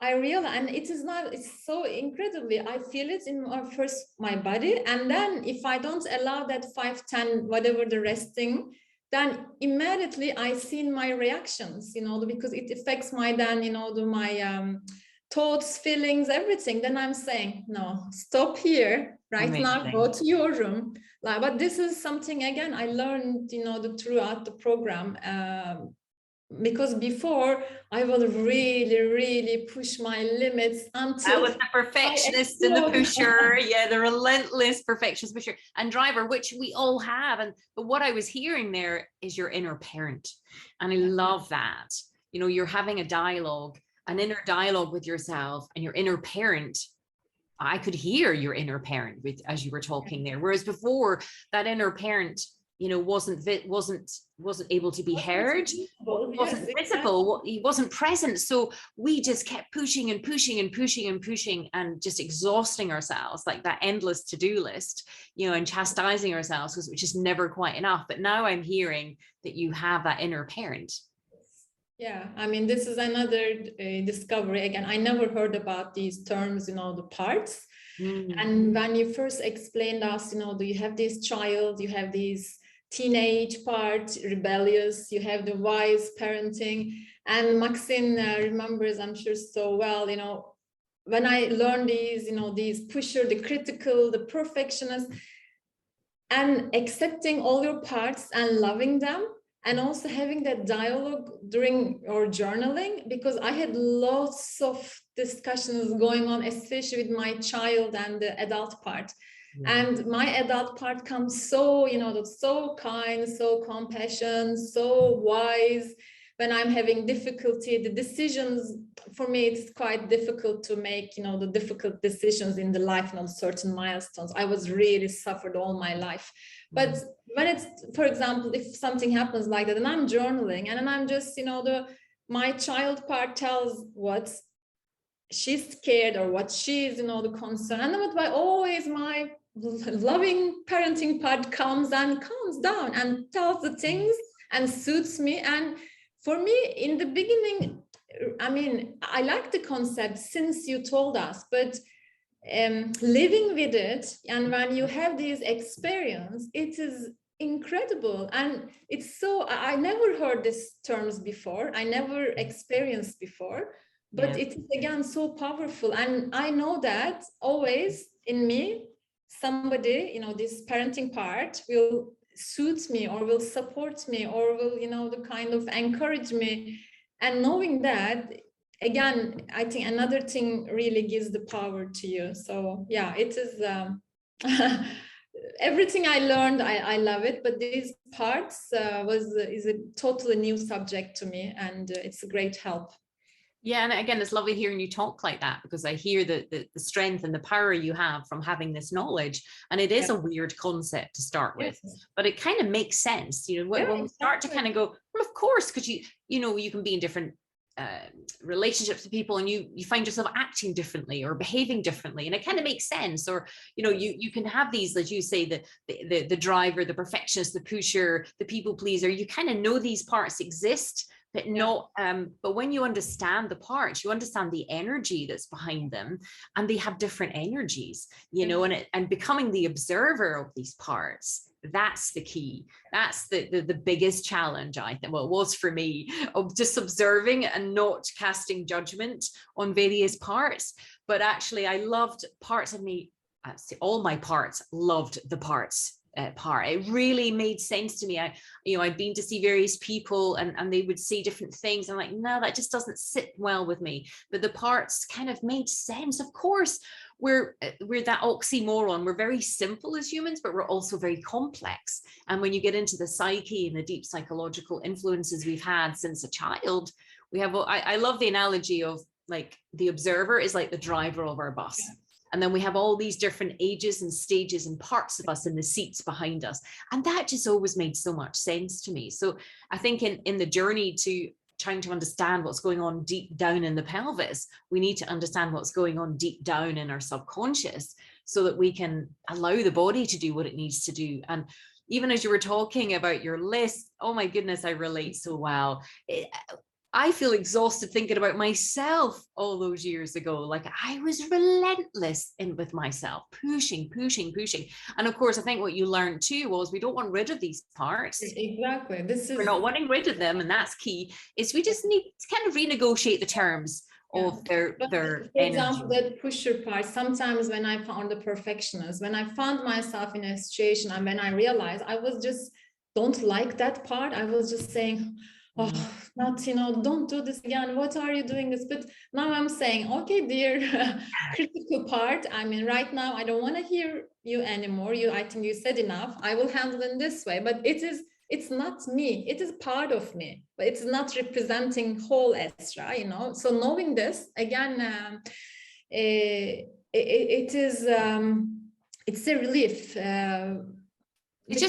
I realize, and it's so incredibly, I feel it in my body. And then if I don't allow that 5, 10, whatever the resting, then immediately I see my reactions, because it affects my thoughts, feelings, everything. Then I'm saying, no, stop here right now, go to your room. But this is something, again, I learned, throughout the program, because before I would really, really push my limits until... That was the perfectionist and the pusher, the relentless perfectionist pusher and driver, which we all have. But what I was hearing there is your inner parent. And I love that. You're having a dialogue, an inner dialogue with yourself, and your inner parent. I could hear your inner parent as you were talking there. Whereas before, that inner parent, wasn't able to be heard, wasn't visible, he wasn't present. So we just kept pushing and pushing and pushing and pushing, and just exhausting ourselves, like that endless to-do list, and chastising ourselves, which is never quite enough. But now I'm hearing that you have that inner parent. Yeah, this is another discovery. Again, I never heard about these terms, the parts. And when you first explained us, do you have this child, you have this teenage part, rebellious, you have the wise parenting. And Maxine remembers, I'm sure, so well, when I learned these pusher, the critical, the perfectionist, and accepting all your parts and loving them, and also having that dialogue during your journaling, because I had lots of discussions going on, especially with my child and the adult part. And my adult part comes so, so kind, so compassionate, so wise. When I'm having difficulty, the decisions, for me, it's quite difficult to make, the difficult decisions in the life, certain milestones. I was really suffered all my life. But when it's, for example, if something happens like that, and I'm journaling, and then I'm just, my child part tells what she's scared or what she's, the concern. And then always my loving parenting part comes and calms down and tells the things and soothes me. And for me, in the beginning, I like the concept since you told us, but living with it, and when you have this experience, it is incredible. And it's so, I never heard these terms before, I never experienced before, but it is, again, so powerful. And I know that always in me, somebody, this parenting part will soothe me, or will support me, or will, the kind of encourage me. And knowing that, again, I think another thing really gives the power to you. So yeah, it is everything I learned, I love it, but these parts is a totally new subject to me, and it's a great help. Yeah, and again, it's lovely hearing you talk like that, because I hear the strength and the power you have from having this knowledge. And it is a weird concept to start with, but it kind of makes sense. You know, when we start to kind of go, well, of course, because you know, you can be in different relationships with people, and you find yourself acting differently or behaving differently, and it kind of makes sense. Or, you know, you can have these, as you say, the driver, the perfectionist, the pusher, the people pleaser. You kind of know these parts exist, but not, but when you understand the parts, you understand the energy that's behind them, and they have different energies, you know, and becoming the observer of these parts, that's the key. That's the biggest challenge, I think. Well, it was for me, of just observing and not casting judgment on various parts. But actually, I loved parts of me, all my parts loved the parts. Part. It really made sense to me. I'd been to see various people, and they would say different things. I'm like, no, that just doesn't sit well with me. But the parts kind of made sense. Of course, we're that oxymoron. We're very simple as humans, but we're also very complex. And when you get into the psyche and the deep psychological influences we've had since a child, we have. I love the analogy of, like, the observer is like the driver of our bus. And then we have all these different ages and stages and parts of us in the seats behind us. And that just always made so much sense to me. So I think in the journey to trying to understand what's going on deep down in the pelvis, we need to understand what's going on deep down in our subconscious, so that we can allow the body to do what it needs to do. And even as you were talking about your list, oh my goodness, I relate so well. I feel exhausted thinking about myself all those years ago. Like, I was relentless with myself, pushing. And of course, I think what you learned too was we don't want rid of these parts. Exactly. We're not wanting rid of them, and that's key. Is we just need to kind of renegotiate the terms of their for example, that pusher part. Sometimes when I found the perfectionist, when I found myself in a situation, and when I realized I was just don't like that part, I was just saying, oh, not, don't do this again. What are you doing this? But now I'm saying, okay, dear critical part. I mean, right now, I don't want to hear you anymore. I think you said enough. I will handle it in this way. But it's not me. It is part of me, but it's not representing whole Esra, So knowing this, again, it's a relief. It's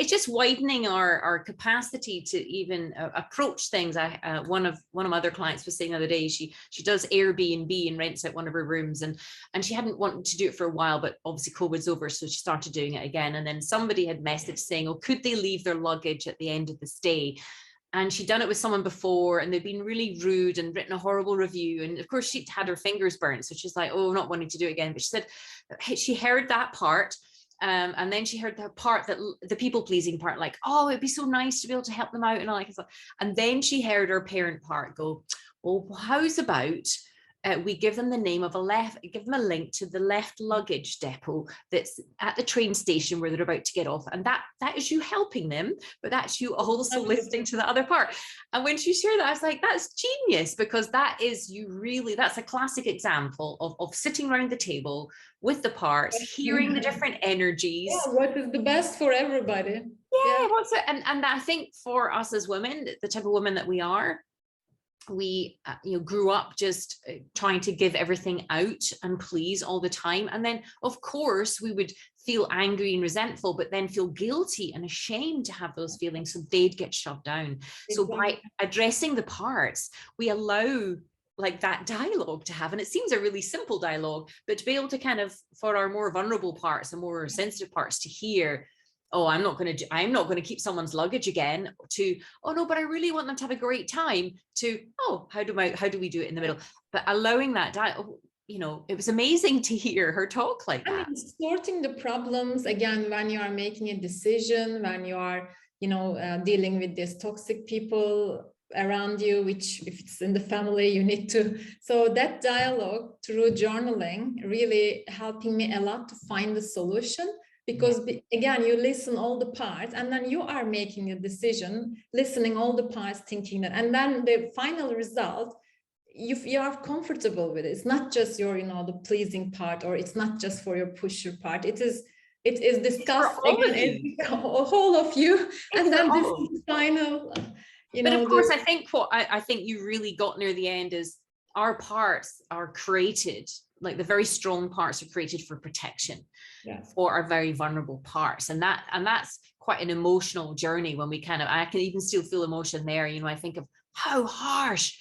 just widening our capacity to even approach things. One of my other clients was saying the other day, she does Airbnb and rents out one of her rooms, and she hadn't wanted to do it for a while, but obviously COVID's over, so she started doing it again. And then somebody had messaged saying, oh, could they leave their luggage at the end of the stay? And she'd done it with someone before, and they'd been really rude and written a horrible review. And of course, she'd had her fingers burnt, so she's like, oh, not wanting to do it again. But she said she heard that part. And then she heard the part that the people pleasing part, like, oh, it'd be so nice to be able to help them out and all that stuff. And then she heard her parent part go, well, how's about we give them the name of give them a link to the left luggage depot that's at the train station where they're about to get off. And that is you helping them, but that's you also listening to the other part. And when she shared that, I was like, that's genius, because that is that's a classic example of sitting around the table with the parts, hearing the different energies. Yeah, what is the best for everybody? Yeah. What's it? And I think for us as women, the type of women that we are, we grew up just trying to give everything out and please all the time, and then of course we would feel angry and resentful, but then feel guilty and ashamed to have those feelings, so they'd get shoved down. Exactly. So by addressing the parts, we allow like that dialogue to have, and it seems a really simple dialogue, but to be able to kind of, for our more vulnerable parts and more sensitive parts, to hear, oh, I'm not going to keep someone's luggage again, to, oh no, but I really want them to have a great time, to, oh, how do we do it in the middle? But allowing that it was amazing to hear her talk like that. I mean, sorting the problems, again, when you are making a decision, when you are, dealing with these toxic people around you, which if it's in the family, you need to. So that dialogue through journaling really helping me a lot to find the solution. Because again, you listen all the parts, and then you are making a decision, listening all the parts, thinking that, and then the final result, you are comfortable with it. It's not just your, the pleasing part, or it's not just for your pusher part. It is it is It's for discussed all again of you. in the whole of you, It's and for then this all. is final, you But know, of course, I think what I think you really got near the end is our parts are created, like the very strong parts are created for protection, yes. for our very vulnerable parts. And that's quite an emotional journey when we kind of, I can even still feel emotion there. You know, I think of how harsh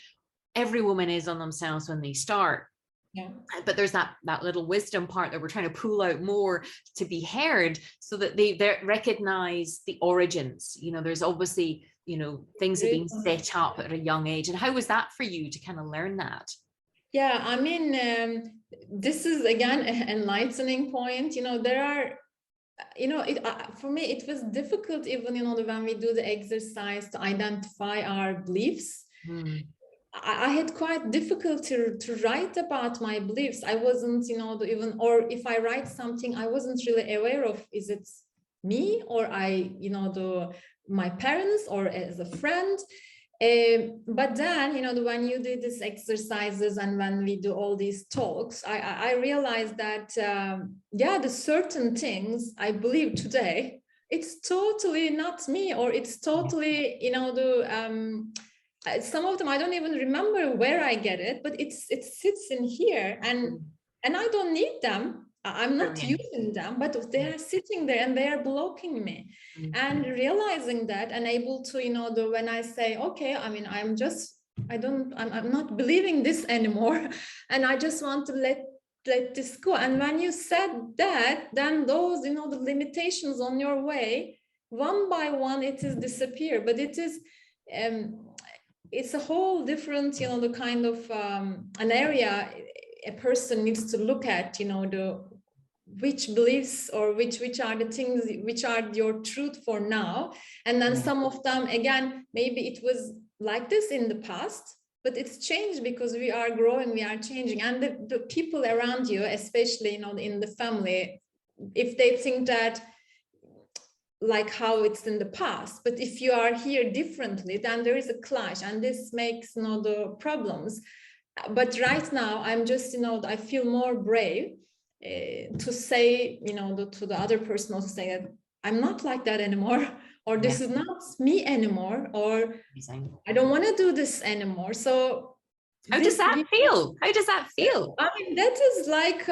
every woman is on themselves when they start. Yeah. But there's that little wisdom part that we're trying to pull out more to be heard, so that they recognize the origins. You know, there's obviously, you know, things have been set up at a young age. And how was that for you to kind of learn that? Yeah, I mean, this is again an enlightening point. You know, there are, you know, for me it was difficult even, you know, when we do the exercise to identify our beliefs. I had quite difficulty to write about my beliefs. I wasn't, you know, even, or if I write something, I wasn't really aware of, is it me, or you know, my parents, or as a friend. But then, you know, when you do these exercises and when we do all these talks, I realized that, yeah, the certain things I believe today, it's totally not me, or it's totally, you know, some of them I don't even remember where I get it, but it sits in here, and I don't need them. I'm not using them, but they are sitting there and they are blocking me. And realizing that, and able to, you know, when I say, okay, I mean, I'm not believing this anymore, and I just want to let this go. And when you said that, then those, you know, the limitations on your way, one by one, it is disappear. But it is, it's a whole different, you know, the kind of an area a person needs to look at, you know, which beliefs, or which are the things which are your truth for now. And then some of them, again, maybe it was like this in the past, but it's changed because we are growing, we are changing. And the people around you, especially, you know, in the family, if they think that like how it's in the past, but if you are here differently, then there is a clash, and this makes, you know, the problems. But right now, I'm just, you know, I feel more brave to say, you know, to the other person, also say that I'm not like that anymore, or this is not me anymore, or I don't want to do this anymore. So how does that feel? How does that feel? I mean, that is like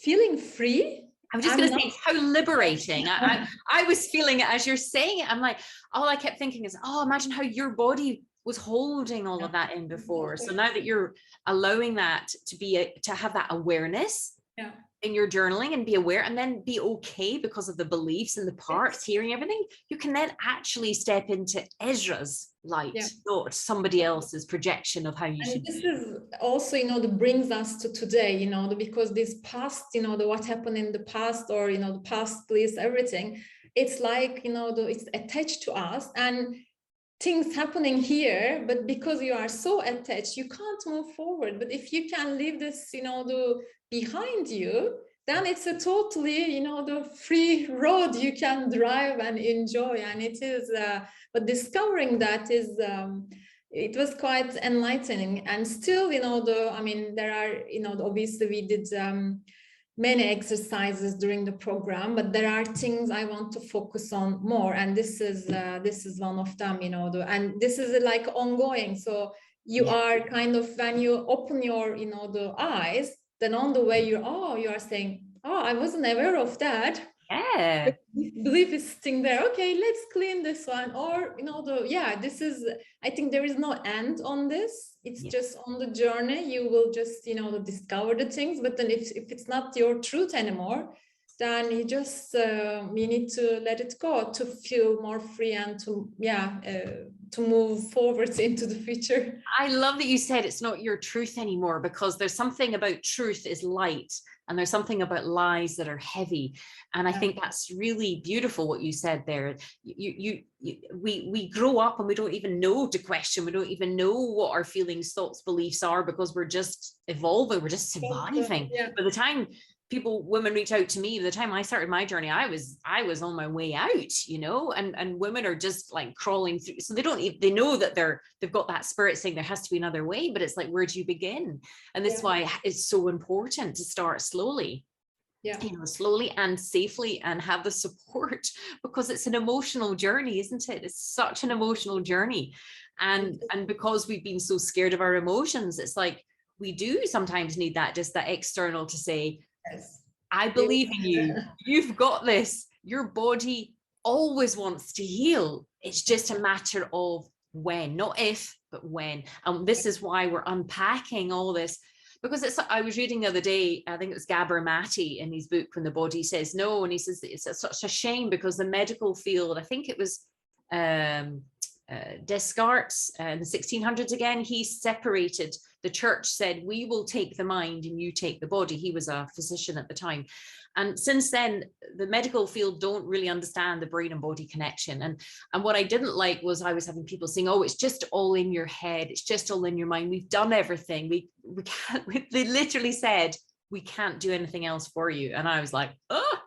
feeling free. I'm just going to say, how liberating. I was feeling it as you're saying it. I'm like, all I kept thinking is, oh, imagine how your body was holding all of that in before. So now that you're allowing that to have that awareness in your journaling, and be aware, and then be okay because of the beliefs and the parts, hearing everything, you can then actually step into Esra's light, not somebody else's projection of how you should. This is also, you know, that brings us to today, you know, because this past, you know, what happened in the past, or, you know, the past beliefs, everything, it's like, you know, it's attached to us, and things happening here, but because you are so attached, you can't move forward. But if you can leave this, you know, behind you, then it's a totally, you know, the free road you can drive and enjoy. And it is, but discovering that is, it was quite enlightening. And still, you know, I mean, there are, you know, obviously we did many exercises during the program, but there are things I want to focus on more, and this is one of them, you know, and this is like ongoing. So you are kind of, when you open your, you know, the eyes, then on the way you are saying, oh, I wasn't aware of that. Yeah. Belief is sitting there. Okay, let's clean this one. Or, you know, this is, I think there is no end on this. It's just on the journey. You will just, you know, discover the things. But then if it's not your truth anymore, then you just, you need to let it go to feel more free, and to move forward into the future. I love that you said it's not your truth anymore, because there's something about truth is light, and there's something about lies that are heavy. And I think that's really beautiful what you said there. We grow up and we don't even know to question. We don't even know what our feelings, thoughts, beliefs are, because we're just evolving. We're just surviving. By the time women reach out to me, by the time I started my journey, I was on my way out, you know, and women are just like crawling through. So they know that they've got that spirit saying there has to be another way, but it's like, where do you begin? And this is why it's so important to start slowly. Yeah. you know, slowly and safely, and have the support, because it's an emotional journey, isn't it? It's such an emotional journey. And because we've been so scared of our emotions, it's like we do sometimes need that, just that external to say, Yes. I believe in you. You've got this. Your body always wants to heal. It's just a matter of when, not if, but when. And this is why we're unpacking all this. Because I was reading the other day, I think it was Gabor Mate in his book, When the Body Says No. And he says it's such a shame because the medical field, I think it was Descartes in the 1600s again, he separated. The church said, we will take the mind and you take the body. He was a physician at the time. And since then, the medical field don't really understand the brain and body connection. And what I didn't like was I was having people saying, oh, it's just all in your head. It's just all in your mind. We've done everything. We can't, they literally said, we can't do anything else for you. And I was like, oh.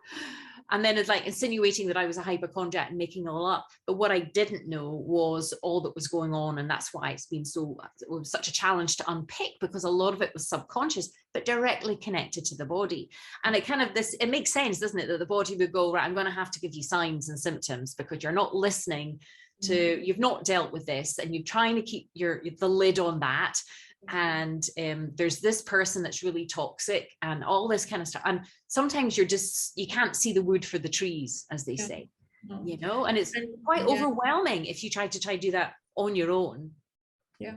And then it's like insinuating that I was a hypochondriac and making it all up. But what I didn't know was all that was going on. And that's why it's been such a challenge to unpick, because a lot of it was subconscious, but directly connected to the body. And it kind of it makes sense, doesn't it? That the body would go, right, I'm going to have to give you signs and symptoms because you're not listening to, you've not dealt with this, and you're trying to keep the lid on that. And there's this person that's really toxic and all this kind of stuff. And sometimes you can't see the wood for the trees, as they say, you know, and it's quite overwhelming if you try to do that on your own. Yeah.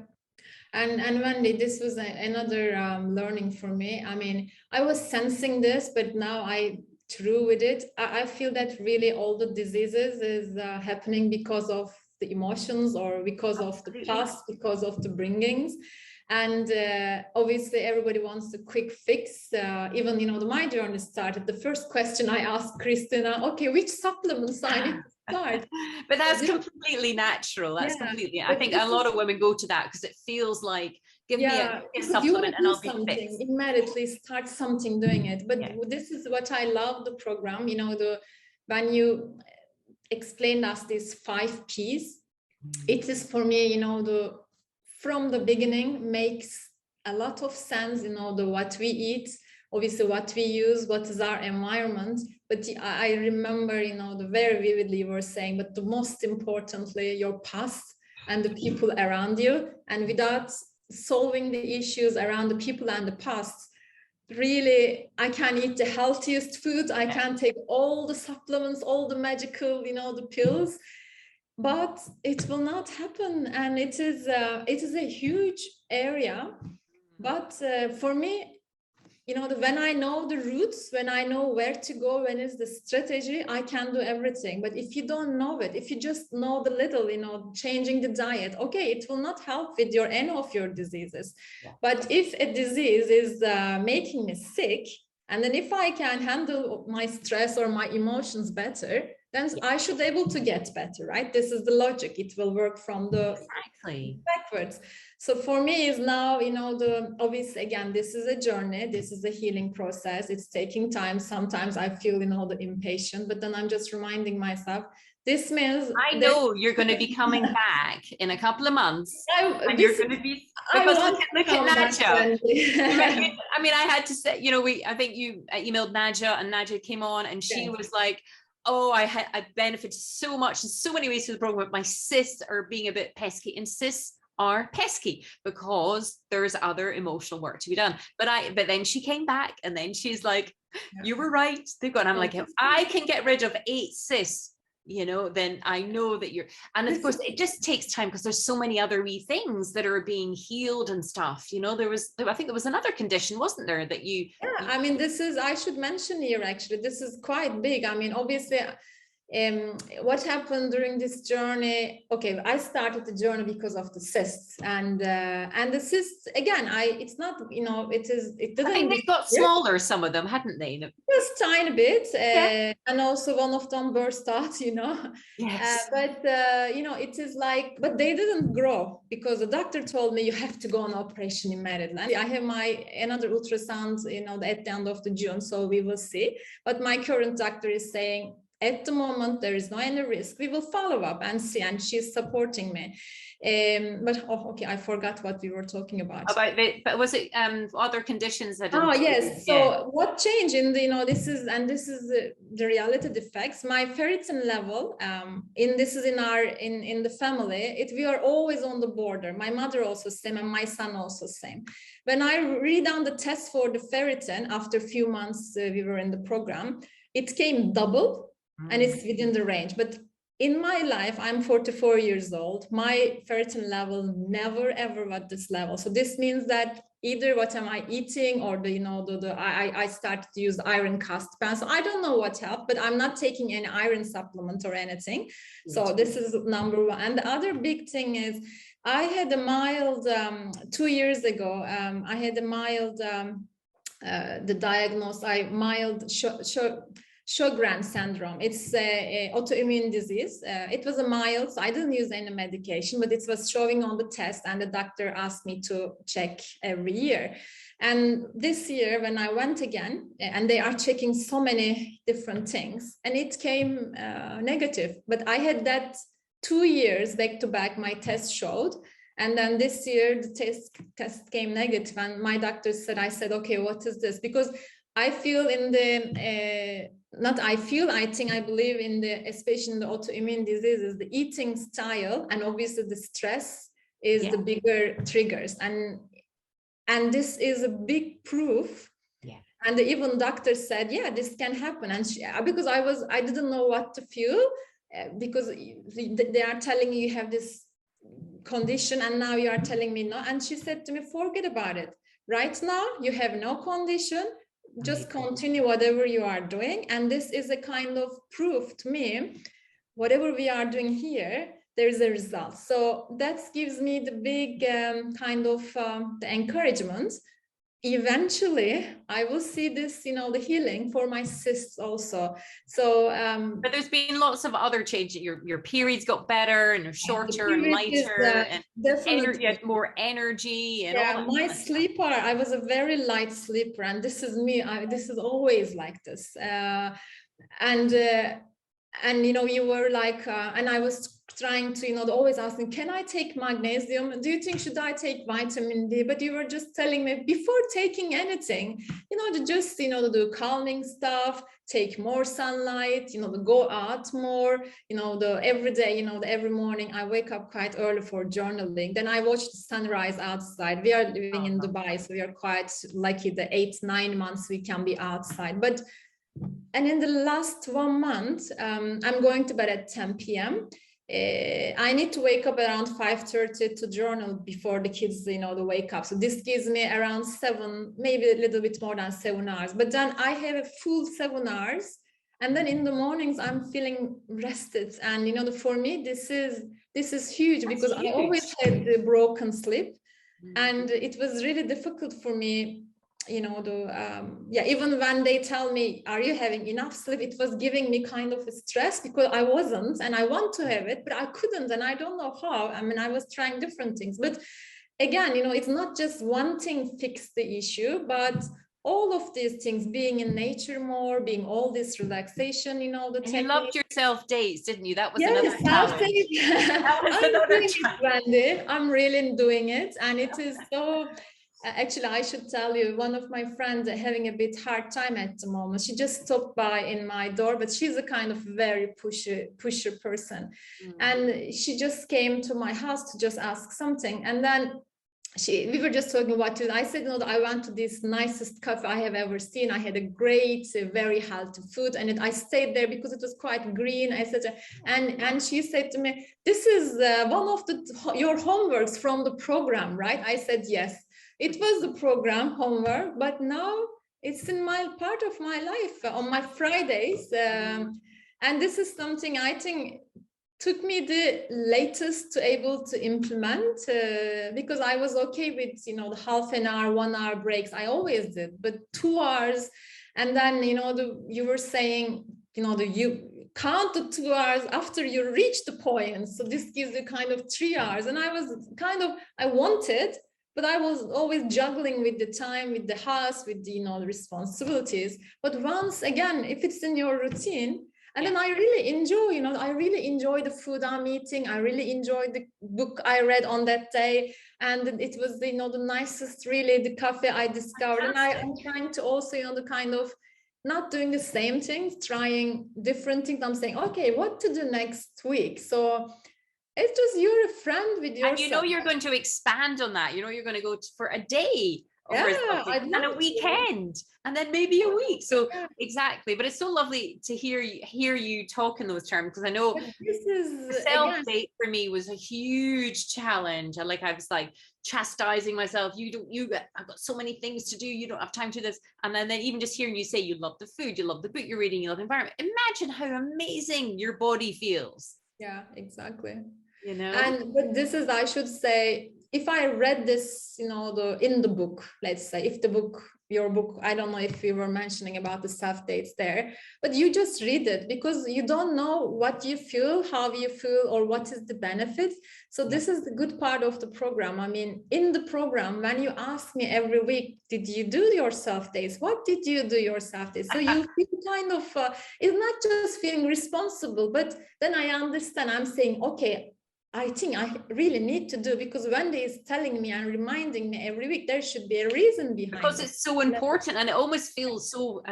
And Wendy, this was another learning for me. I mean, I was sensing this, but now I through with it. I feel that really all the diseases is happening because of the emotions, or because of the past, because of the bringings. And obviously everybody wants a quick fix. Even, you know, my journey started. The first question I asked Christina, okay, which supplements I need to start? But that's completely natural. That's completely, I think a lot of women go to that because it feels like, give me a supplement and I'll be fixed. Immediately start something doing it. But this is what I love the program, you know, when you explained us these 5 P's, it is for me, you know, from the beginning makes a lot of sense, you know, what we eat, obviously what we use, what is our environment. But I remember, you know, very vividly you were saying, but the most importantly, your past and the people around you. And without solving the issues around the people and the past, really, I can eat the healthiest food. I can take all the supplements, all the magical, you know, the pills, but it will not happen. And it is a huge area. But for me, you know, when I know the roots, when I know where to go, when is the strategy, I can do everything. But if you don't know it, if you just know the little, you know, changing the diet, okay, it will not help with any of your diseases. But if a disease is making me sick, and then if I can handle my stress or my emotions better, then I should be able to get better, right? This is the logic. It will work from the backwards. So for me is now, you know, obviously, again, this is a journey. This is a healing process. It's taking time. Sometimes I feel, you know, the impatient, but then I'm just reminding myself, this means I know you're going to be coming back in a couple of months. And you're going to be, because look at Nadja. I mean, I had to say, you know, I think you emailed Nadja, and Nadja came on, and she was like, oh, I benefited so much in so many ways from the program. My cysts are being a bit pesky, and cysts are pesky because there's other emotional work to be done. But then she came back, and then she's like, you were right. They've got, and I'm like, if I can get rid of 8 cysts, you know, then I know that and of course it just takes time, because there's so many other wee things that are being healed and stuff, you know. I think there was another condition, wasn't there, that I mean, I should mention here, actually, this is quite big. I mean, obviously, what happened during this journey? Okay, I started the journey because of the cysts, and the cysts, again, it's not, you know, it didn't. I think they got smaller, some of them, hadn't they? Just tiny bit, and also one of them burst out, you know. Yes. But you know, it is like, but they didn't grow, because the doctor told me you have to go on operation immediately. I have another ultrasound, you know, at the end of June, so we will see. But my current doctor is saying, at the moment, there is no any risk. We will follow up and see, and she's supporting me. But okay, I forgot what we were talking about. But was it other conditions that? Oh yes. So what changed in the, this is the reality defects. My ferritin level in the family. We are always on the border. My mother also same, and my son also same. When I read down the test for the ferritin after a few months, we were in the program. It came double, and it's within the range. But in my life, I'm 44 years old. My ferritin level never ever at this level. So this means that either what am I eating, or I started to use iron cast pan. So I don't know what helped, but I'm not taking any iron supplement or anything. So this is number one. And the other big thing is I had a mild 2 years ago. I had a mild the diagnosis. Mild Sjogren's syndrome. It's a autoimmune disease. It was a mild, so I didn't use any medication, but it was showing on the test, and the doctor asked me to check every year. And this year, when I went again, and they are checking so many different things, and it came negative. But I had that 2 years back to back, my test showed. And then this year, the test came negative, and my doctor said, I said, okay, what is this? Because I feel in the, I believe in the, especially in the autoimmune diseases, the eating style, and obviously the stress is the bigger triggers. And this is a big proof. Yeah. And even doctor said, yeah, this can happen. And because I didn't know what to feel, because they are telling you have this condition, and now you are telling me no. And she said to me, forget about it. Right now, you have no condition. Just continue whatever you are doing. And this is a kind of proof to me, whatever we are doing here, there is a result. So that gives me the big kind of the encouragement. Eventually, I will see this, the healing for my cysts also. So, but there's been lots of other changes. Your periods got better, and they're shorter and lighter, and you had more energy. And all that. My sleeper, I was a very light sleeper, and this is me. This is always like this. And you were like, and I was trying to, always asking, can I take magnesium? Do you think, should I take vitamin D? But you were just telling me before taking anything, to just, to do calming stuff, take more sunlight, to go out more, every day, every morning I wake up quite early for journaling. Then I watch the sunrise outside. We are living in Dubai, so we are quite lucky the 8-9 months we can be outside. And in the last 1 month, I'm going to bed at 10 p.m. I need to wake up around 5:30 to journal before the kids, they wake up. So this gives me around 7, maybe a little bit more than 7 hours. But then I have a full 7 hours. And then in the mornings, I'm feeling rested. And, for me, this is huge. That's because huge. I always had the broken sleep. And it was really difficult for me, even when they tell me, are you having enough sleep? It was giving me kind of a stress, because I wasn't, and I want to have it, but I couldn't, and I don't know how. I mean, I was trying different things, but again, it's not just one thing fixed the issue, but all of these things, being in nature more, being all this relaxation, and you loved your self-days, didn't you? That was another challenge. Wendy, I'm really doing it, and it is so. Actually, I should tell you, one of my friends having a bit hard time at the moment. She just stopped by in my door, but she's a kind of very pusher person. And she just came to my house to just ask something. And then we were just talking about it. I said, I went to this nicest cafe I have ever seen. I had a great, very healthy food, and I stayed there because it was quite green, etc. And she said to me, this is one of your homeworks from the program, right? I said, yes. It was the program homework, but now it's in my part of my life on my Fridays. And this is something I think took me the latest to able to implement, because I was okay with, the half an hour, 1 hour breaks. I always did, but 2 hours. And then, you were saying, you count the 2 hours after you reach the point. So this gives you kind of 3 hours. And I was I wanted, but I was always juggling with the time, with the house, with the, the responsibilities. But once again, if it's in your routine, And then I really enjoy, you know, I really enjoy the food I'm eating. I really enjoy the book I read on that day. And it was, you know, the nicest, really, the cafe I discovered. Fantastic. And I'm trying to also, you know, the kind of not doing the same things, trying different things. I'm saying, okay, what to do next week? So it's just, you're a friend with yourself. And you know you're going to expand on that. You know you're going to go for a day and a weekend and then maybe a week. So exactly. But it's so lovely to hear you talk in those terms, because I know this is self-date for me was a huge challenge. And like I was like chastising myself, I've got so many things to do, you don't have time to do this. And then even just hearing you say you love the food, you love the book you're reading, you love the environment, imagine how amazing your body feels. Yeah, exactly. You know, and but this is, I should say, if I read this, you know, in the book, let's say, if the book, your book, I don't know if you were mentioning about the self-dates there, but you just read it because you don't know what you feel, how you feel, or what is the benefit. So this is the good part of the program. I mean, in the program, when you ask me every week, did you do your self-dates? What did you do your self-dates? So you feel kind of, it's not just feeling responsible, but then I understand, I'm saying, okay, I think I really need to do, because Wendy is telling me and reminding me every week, there should be a reason behind because it. it's so important, and it almost feels so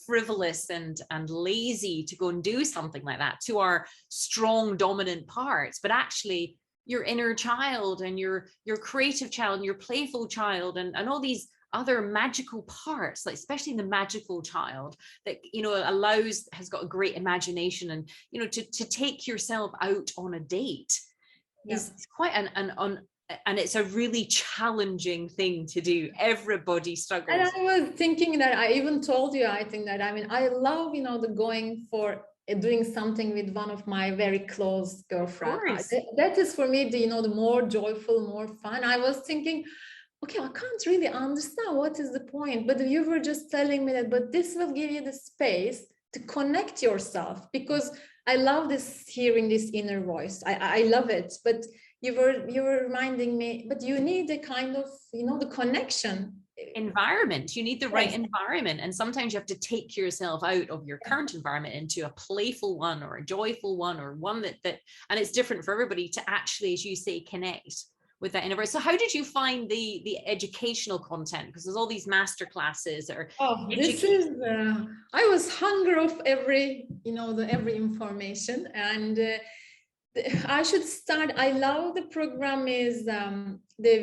frivolous and lazy to go and do something like that to our strong dominant parts. But actually your inner child and your creative child and your playful child and all these other magical parts, like especially the magical child that, you know, has got a great imagination, and, you know, to take yourself out on a date is quite and it's a really challenging thing to do. Everybody struggles. And I was thinking that, I even told you, I think that, I mean, I love, you know, the going for doing something with one of my very close girlfriends. That is for me, you know, the more joyful, more fun. I was thinking, okay, I can't really understand what is the point, but you were just telling me that, but this will give you the space to connect yourself, because I love this, hearing this inner voice. I love it. But you were reminding me, but you need a kind of, you know, the connection environment. You need the right environment, and sometimes you have to take yourself out of your current environment into a playful one or a joyful one, or one that and it's different for everybody, to actually, as you say, connect with that inner. So how did you find the educational content? Because there's all these master classes or this is I was hungry of every, you know, every information. And I should start, I love the program is the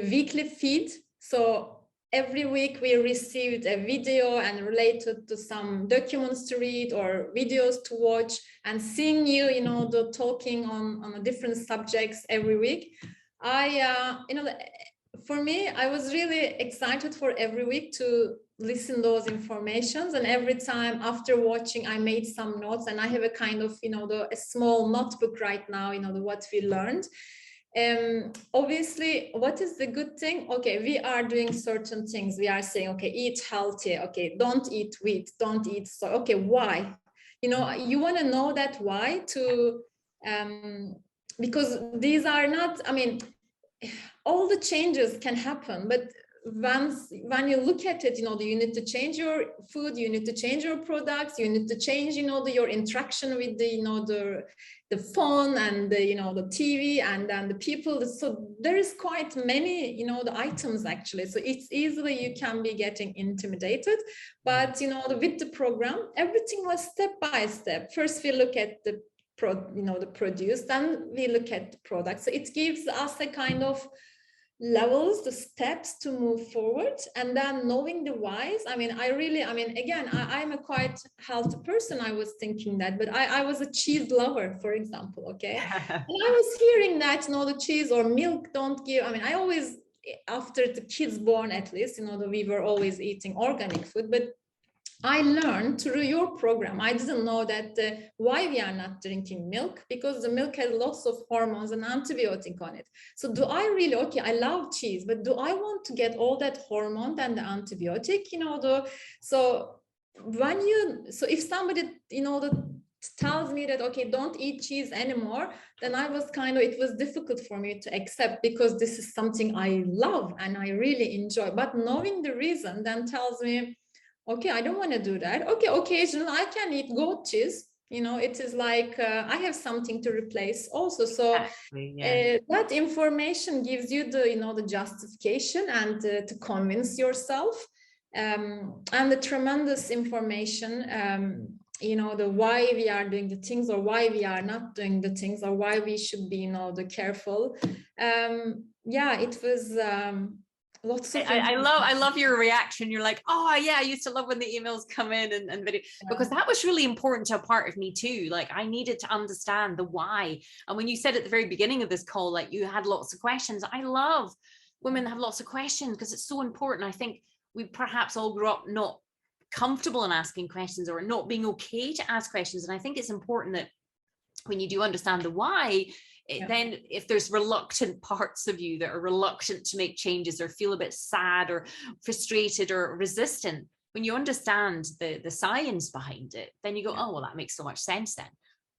weekly feed. So every week we received a video and related to some documents to read or videos to watch, and seeing you, you know, the talking on different subjects every week. You know, for me, I was really excited for every week to listen those informations. And every time after watching, I made some notes, and I have a kind of, you know, a small notebook right now, you know, what we learned. Obviously, what is the good thing? Okay, we are doing certain things. We are saying, okay, eat healthy. Okay, don't eat wheat, don't eat soy. Okay, why? You know, you want to know that why to, because these are not, I mean, all the changes can happen, but when you look at it, you know, you need to change your food, you need to change your products, you need to change, you know, your interaction with the, you know, the phone and the, you know, the TV and then the people. So there is quite many, you know, the items actually. So it's easily you can be getting intimidated, but, you know, with the program, everything was step by step. First, we look at the produce, then we look at the product. So it gives us a kind of levels, the steps to move forward, and then knowing the whys. I mean, again, I'm a quite healthy person. I was thinking that, but I was a cheese lover, for example. Okay. And I was hearing that, you know, the cheese or milk don't give, I mean, I always, after the kids born, at least, you know, we were always eating organic food, but I learned through your program. I didn't know that why we are not drinking milk, because the milk has lots of hormones and antibiotic on it. So do I really, okay, I love cheese, but do I want to get all that hormone and the antibiotic, you know, so if somebody, you know, tells me that, okay, don't eat cheese anymore, then I was kind of, it was difficult for me to accept, because this is something I love and I really enjoy. But knowing the reason then tells me, okay, I don't want to do that. Okay, occasionally I can eat goat cheese, You know, it is like I have something to replace also. So Exactly, yeah. that information gives you the, you know, the justification and to convince yourself, and the tremendous information, you know, the why we are doing the things or why we are not doing the things or why we should be, you know, the careful. Yeah, it was lots of I love your reaction. You're like, oh yeah, I used to love when the emails come in and video, because that was really important to a part of me too. Like I needed to understand the why. And when you said at the very beginning of this call, like you had lots of questions, I love women have lots of questions because it's so important. I think we perhaps all grew up not comfortable in asking questions or not being okay to ask questions. And I think it's important that when you do understand the why, then if there's reluctant parts of you that are reluctant to make changes or feel a bit sad or frustrated or resistant, when you understand the science behind it, then you go, oh, well, that makes so much sense then.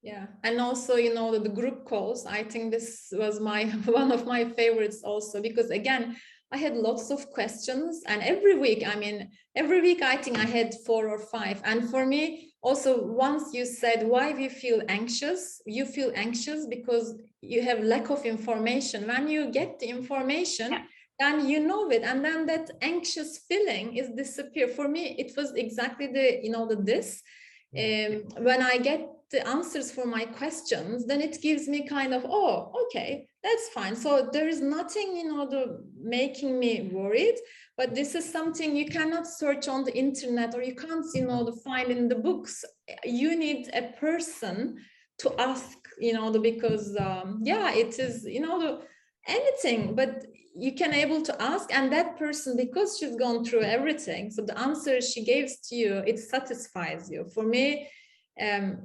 Yeah, and also, you know, the group calls, I think this was my one of my favorites also, because again, I had lots of questions, and every week I think I had 4 or 5. And for me also, once you said why we feel anxious, you feel anxious because you have lack of information. When you get the information, then you know it, and then that anxious feeling is disappear. For me, it was exactly the, you know, this when I get the answers for my questions, then it gives me kind of, oh, okay, that's fine. So there is nothing, you know, making me worried, but this is something you cannot search on the internet, or you can't, you know, find in the books. You need a person to ask, you know, because yeah, it is, you know, anything, but you can able to ask, and that person, because she's gone through everything, so the answer she gives to you, it satisfies you. For me,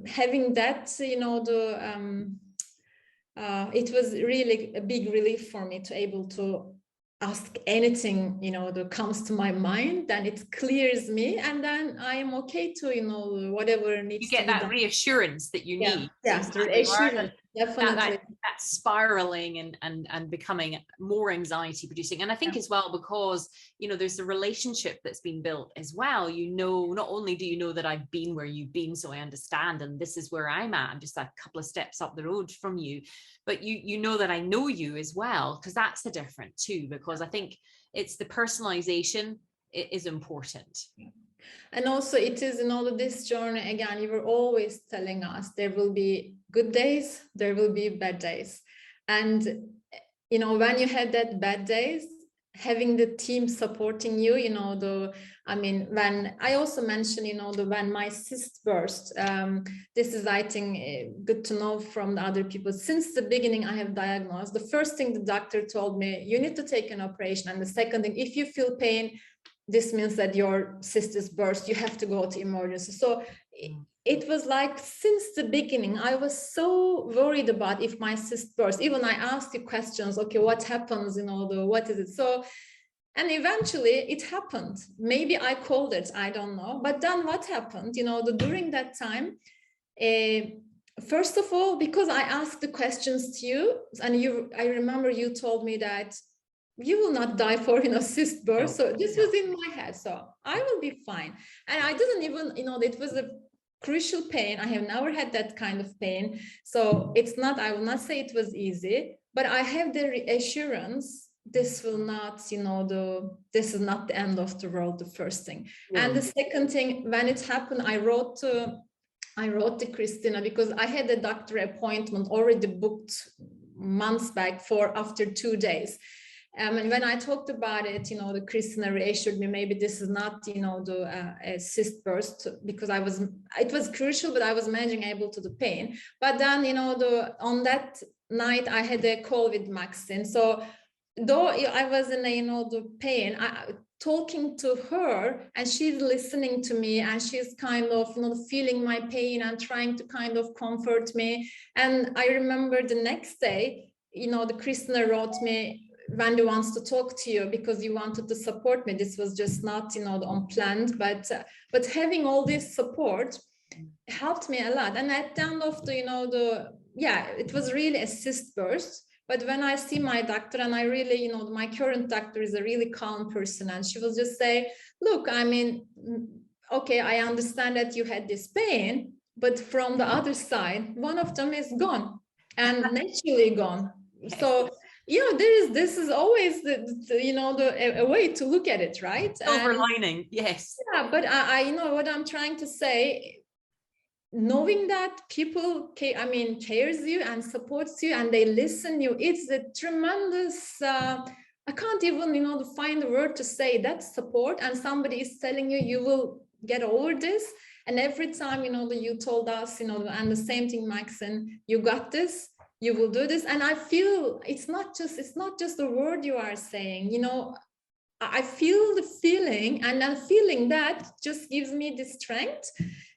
having that, you know, it was really a big relief for me to able to ask anything, you know, that comes to my mind. Then it clears me, and then I am okay to, you know, whatever needs to be done. You get that reassurance that you need. Yeah, the reassurance, definitely. That spiraling and becoming more anxiety producing. And I think as well, because, you know, there's a relationship that's been built as well. You know, not only do you know that I've been where you've been, so I understand, and this is where I'm at, I'm just a couple of steps up the road from you, but you know that I know you as well, because that's the difference too, because I think it's the personalization is important. And also it is in all of this journey, again, you were always telling us there will be good days, there will be bad days. And, you know, when you had that bad days, having the team supporting you, you know, when I also mentioned, you know, when my cyst burst, this is, I think, good to know from the other people. Since the beginning, I have diagnosed. The first thing the doctor told me, you need to take an operation. And the second thing, if you feel pain, this means that your cyst is burst, you have to go to emergency. So it was like, since the beginning, I was so worried about if my cyst burst. Even I asked you questions, okay, what happens, you know, what is it? So, and eventually it happened. Maybe I called it, I don't know. But then what happened, you know, during that time, first of all, because I asked the questions to you, and I remember you told me that you will not die for, you know, cyst burst. So this was in my head. So I will be fine. And I didn't even, you know, it was a crucial pain. I have never had that kind of pain. So it's not, I will not say it was easy, but I have the reassurance this will not, you know, this is not the end of the world, the first thing. And the second thing, when it happened, I wrote to Christina, because I had a doctor appointment already booked months back for after 2 days. And when I talked about it, you know, the Christina reassured me, maybe this is not, you know, a cyst burst, because it was crucial, but I was managing able to the pain. But then, you know, on that night, I had a call with Maxine. So though I was in, you know, the pain, talking to her, and she's listening to me, and she's kind of, you know, feeling my pain and trying to kind of comfort me. And I remember the next day, you know, the Christina wrote me, Wendy wants to talk to you because you wanted to support me. This was just not, you know, unplanned, but having all this support helped me a lot. And at the end of the, you know, it was really a cyst burst. But when I see my doctor, and I really, you know, my current doctor is a really calm person, and she will just say, look, I mean, okay, I understand that you had this pain, but from the other side, one of them is gone and naturally gone. So, this is always a way to look at it, right? Silver lining, yes. Yeah, but I what I'm trying to say, knowing that people cares you and supports you and they listen you, it's a tremendous, I can't even find a word to say that support, and somebody is telling you you will get over this. And every time that you told us and the same thing, Maxine, you got this, you will do this. And I feel it's not just a word you are saying, I feel the feeling, and then feeling that just gives me the strength.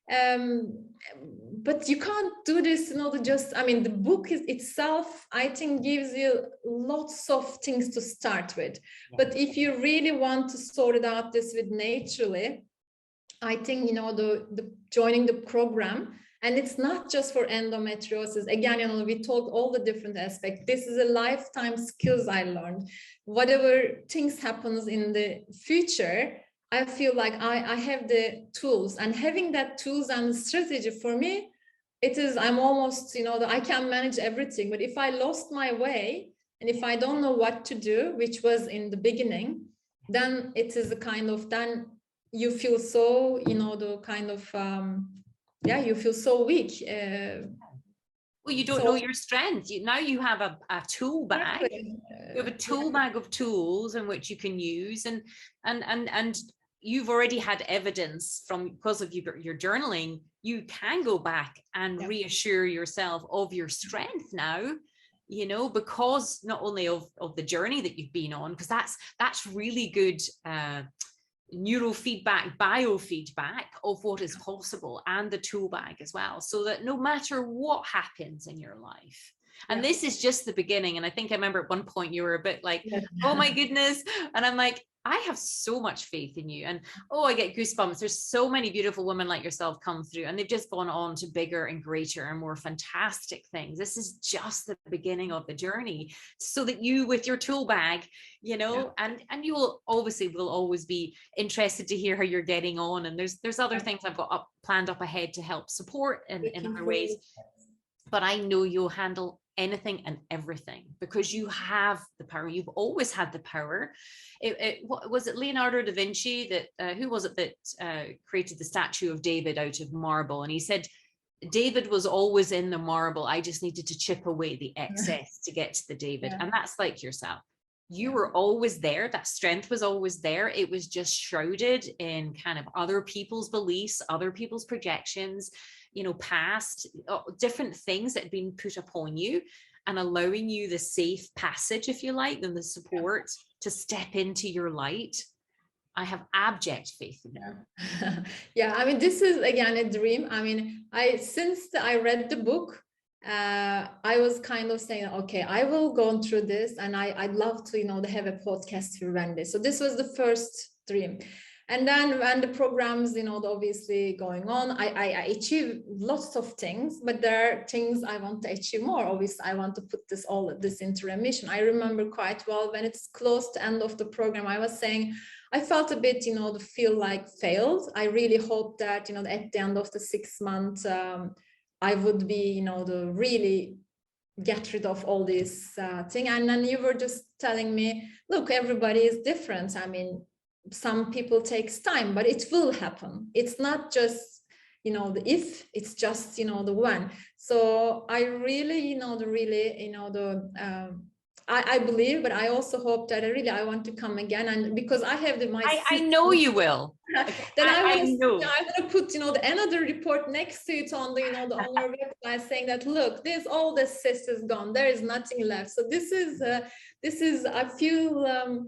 But you can't do this the book itself, I think, gives you lots of things to start with. But if you really want to sort it out this with naturally, I think the joining the program. And it's not just for endometriosis. Again, we talked all the different aspects. This is a lifetime skills I learned. Whatever things happens in the future, I feel like I have the tools, and having that tools and strategy for me, I'm almost, I can manage everything. But if I lost my way and if I don't know what to do, which was in the beginning, then it is then you feel so, you feel so weak. Well, you don't know your strength. Now you have a tool bag. Exactly. You have a tool bag of tools in which you can use, and you've already had evidence because of your journaling. You can go back and reassure yourself of your strength now, because not only of the journey that you've been on, because that's really good neurofeedback, biofeedback of what is possible, and the tool bag as well, so that no matter what happens in your life, and this is just the beginning. And I think I remember at one point you were a bit like, oh my goodness, and I'm like, I have so much faith in you. And I get goosebumps. There's so many beautiful women like yourself come through, and they've just gone on to bigger and greater and more fantastic things. This is just the beginning of the journey, so that you, with your tool bag, and you will always be interested to hear how you're getting on. And there's other things I've got planned up ahead to help support in other ways. But I know you'll handle anything and everything, because you have the power. You've always had the power. What was it, Leonardo da Vinci who was it that created the statue of David out of marble? And he said, David was always in the marble. I just needed to chip away the excess to get to the David. And that's like yourself. You were always there. That strength was always there. It was just shrouded in kind of other people's beliefs, other people's projections, past different things that had been put upon you, and allowing you the safe passage, if you like, and the support to step into your light. I have abject faith in you. This is again a dream. Since I read the book, I was kind of saying, okay, I will go through this, and I'd love to, have a podcast for Wendy. So this was the first dream. And then when the programs, obviously going on, I achieve lots of things, but there are things I want to achieve more. Obviously, I want to put all this into remission. I remember quite well when it's close to end of the program, I was saying, I felt a bit, to feel like failed. I really hope that, at the end of the 6 months, I would be, to really get rid of all this thing. And then you were just telling me, look, everybody is different. Some people takes time, but it will happen. It's not just, the if, it's just, the when. So I really, I believe, but I also hope that I want to come again. And because I have I know you will. Then I want to put, another report next to it on on our website, saying that, look, all the cysts is gone. There is nothing left. So this is, I feel,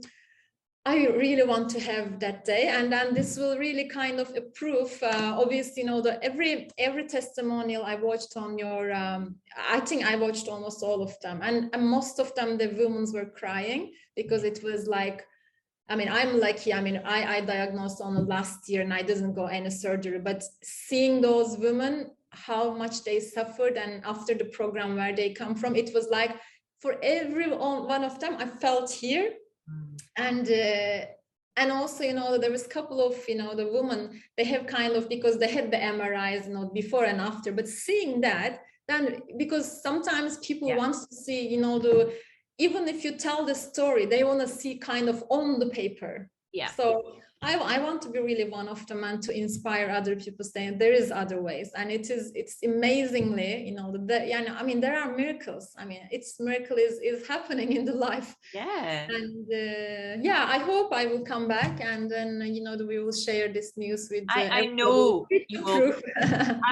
I really want to have that day, and then this will really kind of approve. Obviously, every testimonial I watched on your, I think I watched almost all of them, and most of them the women were crying, because it was like, I'm lucky. I diagnosed on last year, and I didn't go any surgery. But seeing those women, how much they suffered, and after the program where they come from, it was like for every one of them, I felt here. And And also, you know, there was a couple of, you know, the women, they have kind of, because they had the MRIs, you know, before and after, but seeing that, then, because sometimes people want to see, you know, even if you tell the story, they want to see kind of on the paper. Yeah. So I want to be really one of them and to inspire other people, saying there is other ways. And it's amazingly, you know, I mean, there are miracles. I mean, miracle is happening in the life. Yeah. And yeah, I hope I will come back, and then, you know, we will share this news with I know you will.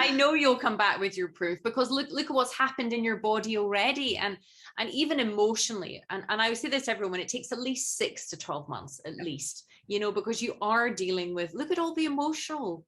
I know you'll come back with your proof, because look at what's happened in your body already, and even emotionally. And I would say this to everyone, it takes at least 6 to 12 months at least, you know, because you are dealing with, look at all the emotional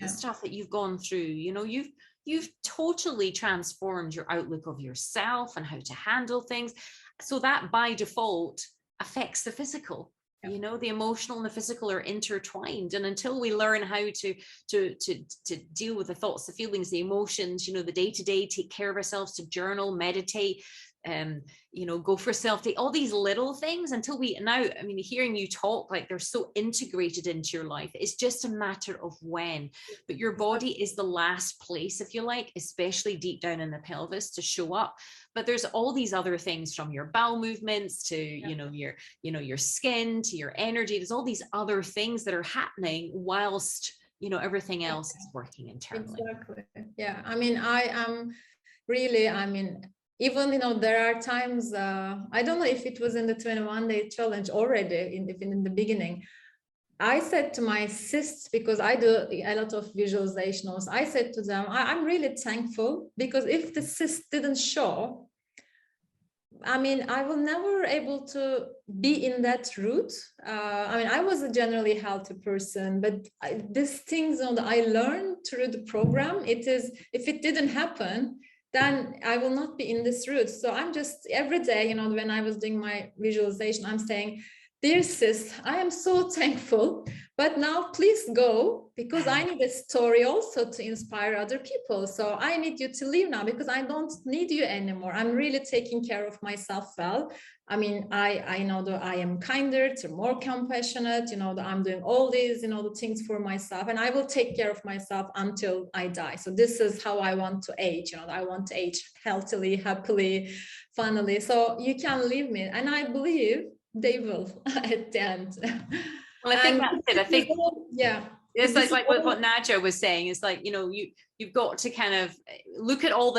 stuff that you've gone through. You know, you've totally transformed your outlook of yourself and how to handle things. So that by default affects the physical. You know, the emotional and the physical are intertwined, and until we learn how to deal with the thoughts, the feelings, the emotions, you know, the day-to-day, take care of ourselves, to journal, meditate, you know, go for self-take, all these little things, until now, I mean, hearing you talk, like, they're so integrated into your life. It's just a matter of when. But your body is the last place, if you like, especially deep down in the pelvis, to show up. But there's all these other things, from your bowel movements to you know, your skin, to your energy. There's all these other things that are happening whilst, you know, everything else is working internally. Exactly. Yeah, I mean, I am really, I mean, even, you know, there are times, I don't know if it was in the 21-day challenge already, in the beginning, I said to my cysts, because I do a lot of visualizations, I said to them, I'm really thankful, because if the cyst didn't show, I mean, I will never able to be in that route. I mean, I was a generally healthy person, but these things, you know, that I learned through the program, it is, if it didn't happen, then I will not be in this route. So I'm just, every day, you know, when I was doing my visualization, I'm saying, dear sis, I am so thankful, but now please go, because I need a story also to inspire other people. So I need you to leave now, because I don't need you anymore. I'm really taking care of myself well. I mean, I know that I am kinder, to more compassionate, you know, that I'm doing all these, you know, the things for myself, and I will take care of myself until I die. So this is how I want to age, you know, I want to age healthily, happily, funnily. So you can leave me. And I believe they will at the end. Well, I think that's it. I think, yeah, it's like what Nadja was saying. It's like, you know, you've got to kind of look at all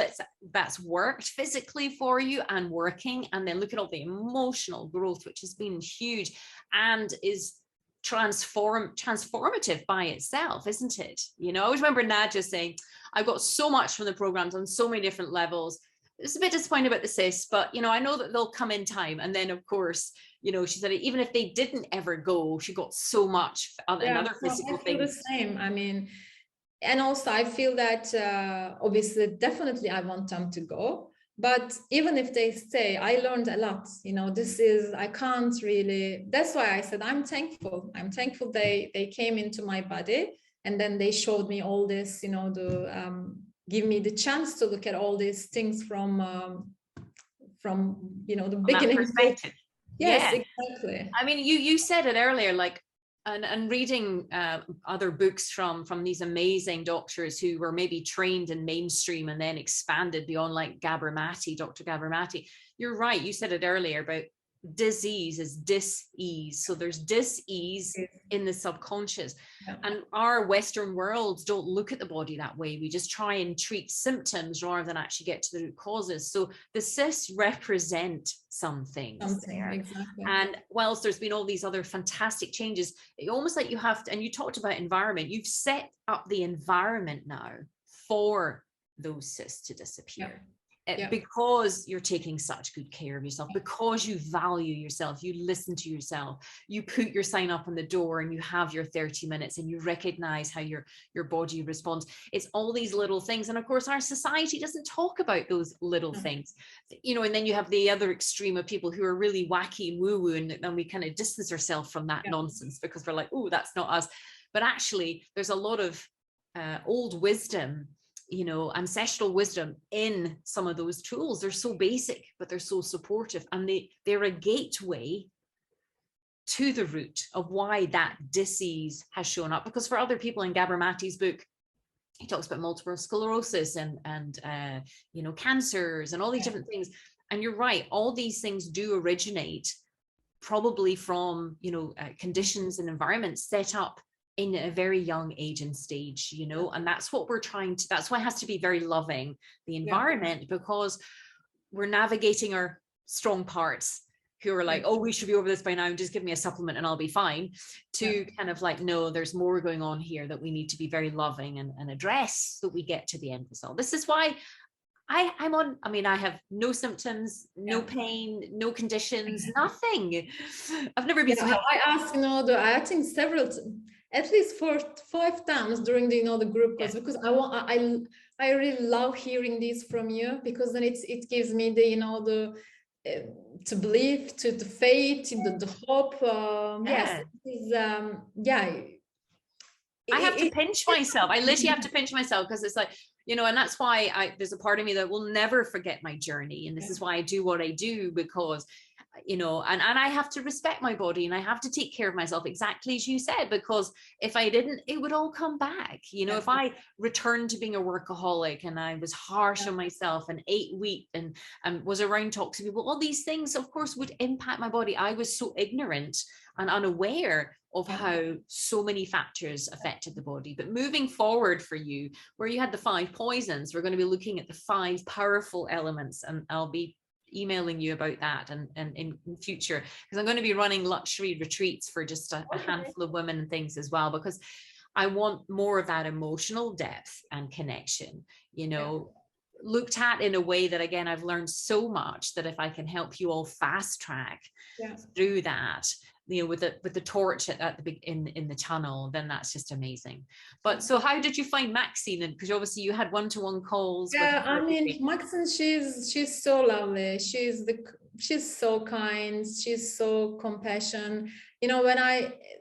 that's worked physically for you and working, and then look at all the emotional growth, which has been huge and is transformative by itself, isn't it? You know, I always remember Nadja saying, I've got so much from the programs on so many different levels. It's a bit disappointed about the cysts, but, you know, I know that they'll come in time. And then, of course, you know, she said even if they didn't ever go, she got so much other physical things. The same. I mean, and also I feel that obviously, definitely I want them to go. But even if they stay, I learned a lot. You know, I can't really, that's why I said I'm thankful. I'm thankful they came into my body, and then they showed me all this, you know, give me the chance to look at all these things from you know, the beginning perspective. Yes, exactly. I mean, you said it earlier, like, and reading other books from these amazing doctors who were maybe trained in mainstream and then expanded beyond, like Dr. Gabramati. You're right. You said it earlier about disease is dis-ease. So there's dis-ease in the subconscious, and our Western worlds don't look at the body that way. We just try and treat symptoms rather than actually get to the root causes. So the cysts represent something there. Exactly. And whilst there's been all these other fantastic changes, it almost like you have to, and you talked about environment, you've set up the environment now for those cysts to disappear. Because you're taking such good care of yourself, because you value yourself, you listen to yourself, you put your sign up on the door, and you have your 30 minutes, and you recognize how your body responds. It's all these little things. And of course, our society doesn't talk about those little things, you know, and then you have the other extreme of people who are really wacky and woo-woo, and then we kind of distance ourselves from that nonsense, because we're like, oh, that's not us. But actually, there's a lot of old wisdom, you know, ancestral wisdom in some of those tools. They're so basic, but they're so supportive, and they're a gateway to the root of why that disease has shown up. Because for other people, in Gabor Mate's book, he talks about multiple sclerosis and you know, cancers and all these different things. And you're right, all these things do originate probably from, you know, conditions and environments set up in a very young age and stage, you know, and that's what we're trying to, that's why it has to be very loving, the environment, because we're navigating our strong parts who are like, oh, we should be over this by now, just give me a supplement and I'll be fine, to kind of like, no, there's more going on here that we need to be very loving and address, so that we get to the end result. This is why I'm on, I mean, I have no symptoms, no pain, no conditions, nothing. I've never been so happy. I asked, you know, I think several, at least 4-5 times during the, you know, the group calls, because I really love hearing this from you, because then it gives me the, you know, the to believe, to the faith, the hope. Yes, I have to pinch myself. I literally have to pinch myself, because it's like, you know, and that's why there's a part of me that will never forget my journey. And this is why I do what I do, because, you know, and I have to respect my body, and I have to take care of myself, exactly as you said, because if I didn't, it would all come back. You know, if I returned to being a workaholic and I was harsh on myself and ate wheat and was around toxic people, all these things, of course, would impact my body. I was so ignorant and unaware of how so many factors affected the body. But moving forward for you, where you had the 5 poisons, we're going to be looking at the 5 powerful elements, and I'll be emailing you about that and in future, because I'm going to be running luxury retreats for just a handful of women and things as well, because I want more of that emotional depth and connection, you know, looked at in a way that, again, I've learned so much that if I can help you all fast track through that, you know, with the torch at the in the tunnel, then that's just amazing. But so how did you find Maxine? And because obviously you had one-to-one calls. I mean, Maxine, she's so lovely. She's so kind. She's so compassionate. You know, when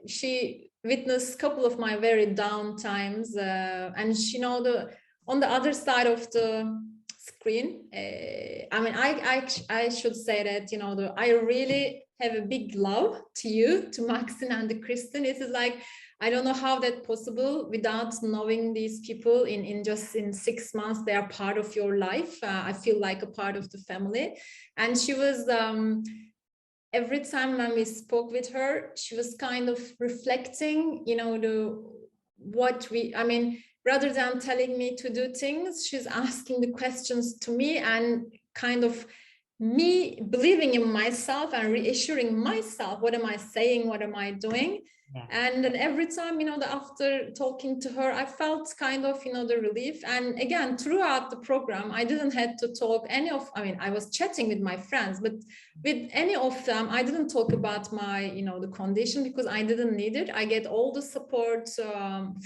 she witnessed a couple of my very down times, and she, you know, on the other side of the screen, I mean, I should say that, you know, I really have a big love to you, to Maxine and the Kristen. It is like, I don't know how that's possible without knowing these people in just 6 months, they are part of your life. I feel like a part of the family. And she was, every time when we spoke with her, she was kind of reflecting, you know, I mean, rather than telling me to do things, she's asking the questions to me, and kind of me believing in myself and reassuring myself, what am I saying, what am I doing? And then every time, you know, after talking to her, I felt kind of, you know, the relief. And again, throughout the program, I didn't have to talk I mean, I was chatting with my friends, but with any of them, I didn't talk about my, you know, the condition, because I didn't need it. I get all the support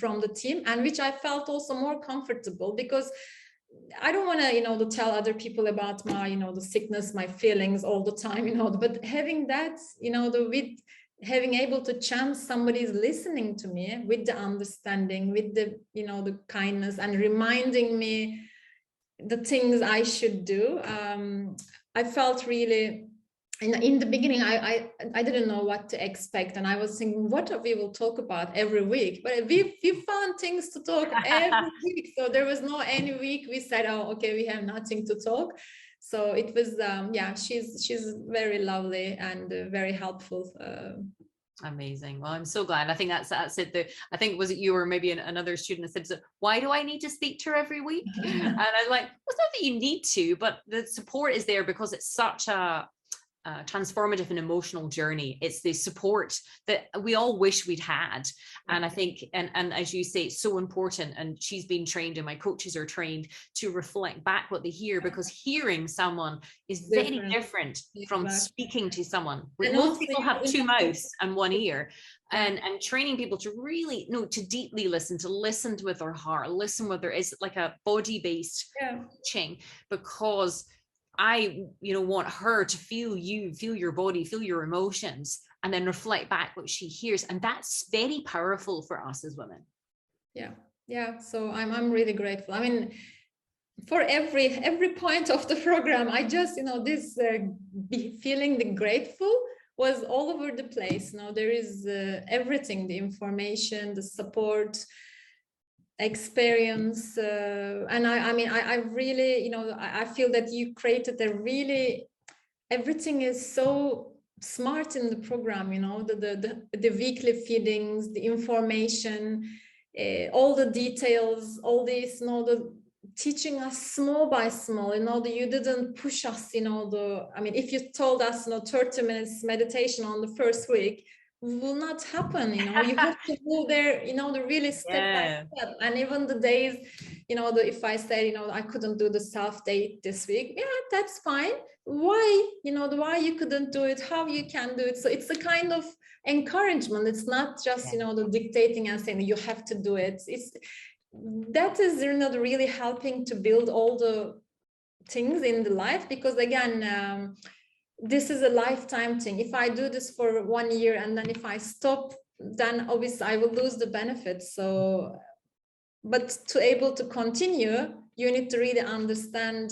from the team, and which I felt also more comfortable, because I don't want to, you know, to tell other people about my, you know, the sickness, my feelings all the time, you know, but having that, you know, having able to chance somebody's listening to me with the understanding, with the, you know, the kindness, and reminding me the things I should do. I felt really, in the beginning, I didn't know what to expect. And I was thinking, what we will talk about every week? But we found things to talk every week. So there was no any week we said, oh, okay, we have nothing to talk. So it was, she's very lovely and very helpful. Amazing. Well, I'm so glad. I think that's it. I think, was it you or maybe another student that said, so why do I need to speak to her every week? And I was like, well, it's not that you need to, but the support is there because it's such a transformative and emotional journey. It's the support that we all wish we'd had. And I think, and as you say, it's so important. And she's been trained, and my coaches are trained to reflect back what they hear, because hearing someone is very different from speaking to someone. Most people have 2 mouths and 1 ear, and training people to really to deeply listen with their heart, listen with their, it's like a body-based coaching, because I, you know, want her to feel you, feel your body, feel your emotions, and then reflect back what she hears. And that's very powerful for us as women. Yeah. So I'm really grateful. I mean, for every point of the program, I just, you know, this feeling the grateful was all over the place. Now there is everything, the information, the support, experience, and I mean, I really, you know, I feel that you created a really, everything is so smart in the program, you know, the weekly feedings, the information, all the details, all this, you know, the teaching us small by small, you know, that you didn't push us, you know, I mean, if you told us, you know, 30 minutes meditation on the first week, will not happen, you know. You have to go there, you know, the really step by step. And even the days, you know, if I say, you know, I couldn't do the self date this week, yeah, that's fine. Why, you know, why you couldn't do it, how you can do it. So it's a kind of encouragement. It's not just, you know, the dictating and saying you have to do it. That is, you know, really helping to build all the things in the life, because again, this is a lifetime thing. If I do this for 1 year and then if I stop, then obviously I will lose the benefits. So, but to able to continue, you need to really understand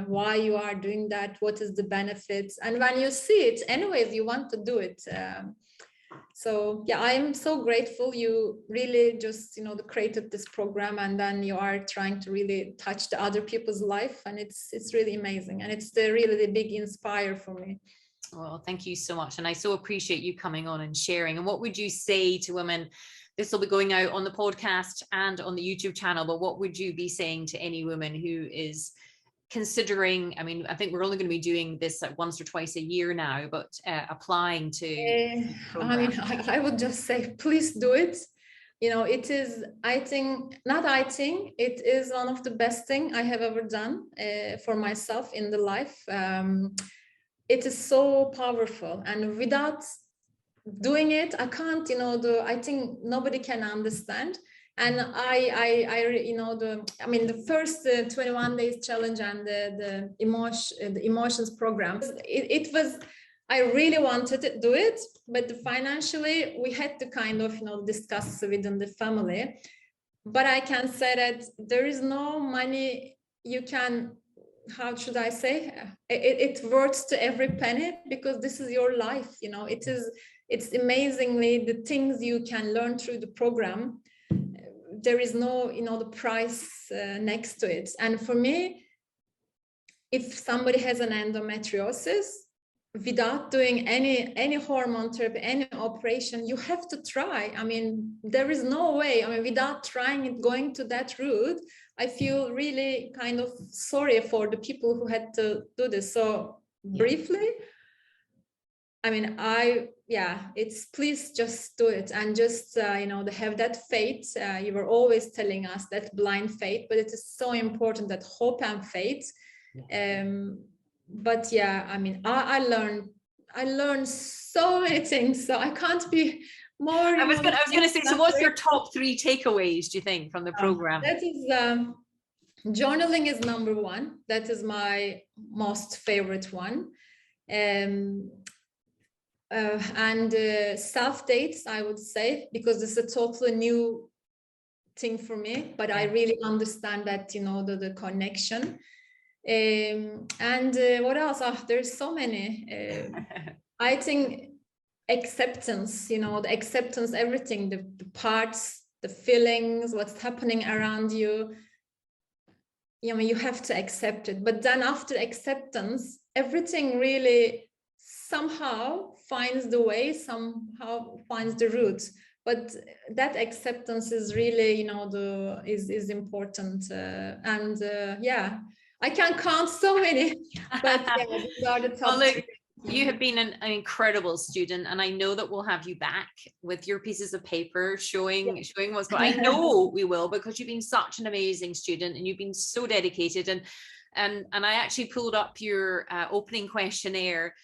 why you are doing that, what is the benefits, and when you see it, anyways, you want to do it. So yeah, I am so grateful you really just, you know, created this program, and then you are trying to really touch the other people's life, and it's really amazing, and it's really the big inspire for me. Well, thank you so much, and I so appreciate you coming on and sharing. And what would you say to women? This will be going out on the podcast and on the YouTube channel, but what would you be saying to any woman who is considering, I mean, I think we're only going to be doing this like once or twice a year now, but applying to I mean, I would just say, please do it. You know, it is, it is one of the best thing I have ever done for myself in the life. It is so powerful, and without doing it, I can't, you know, I think nobody can understand. And you know, the first 21 days challenge and the emotions program, it was, I really wanted to do it, but financially we had to kind of, you know, discuss within the family. But I can say that there is no money you can, how should I say, it works to every penny, because this is your life, you know. It's amazingly the things you can learn through the program. There is no, you know, the price next to it. And for me, if somebody has an endometriosis, without doing any hormone therapy, any operation, you have to try. I mean, there is no way. I mean, without trying it, going to that route, I feel really kind of sorry for the people who had to do this. So briefly, I mean, it's, please just do it, and just, you know, they have that faith. You were always telling us that blind faith, but it is so important, that hope and faith. But yeah, I mean, I learned so many things, so I can't be more. I was going to say, so what's your top 3 takeaways, do you think, from the program? That is, journaling is number 1. That is my most favorite one. And self dates, I would say, because it's a totally new thing for me, but I really understand that, you know, the connection. What else? There's so many. I think acceptance, you know, the acceptance, everything, the parts, the feelings, what's happening around you. You know, you have to accept it. But then after acceptance, everything really somehow finds the way, somehow finds the route. But that acceptance is really, you know, is important. Yeah, I can count so many, but yeah, these are the top. Well, look, you have been an incredible student, and I know that we'll have you back with your pieces of paper showing what's going on. I know we will, because you've been such an amazing student, and you've been so dedicated. And I actually pulled up your opening questionnaire.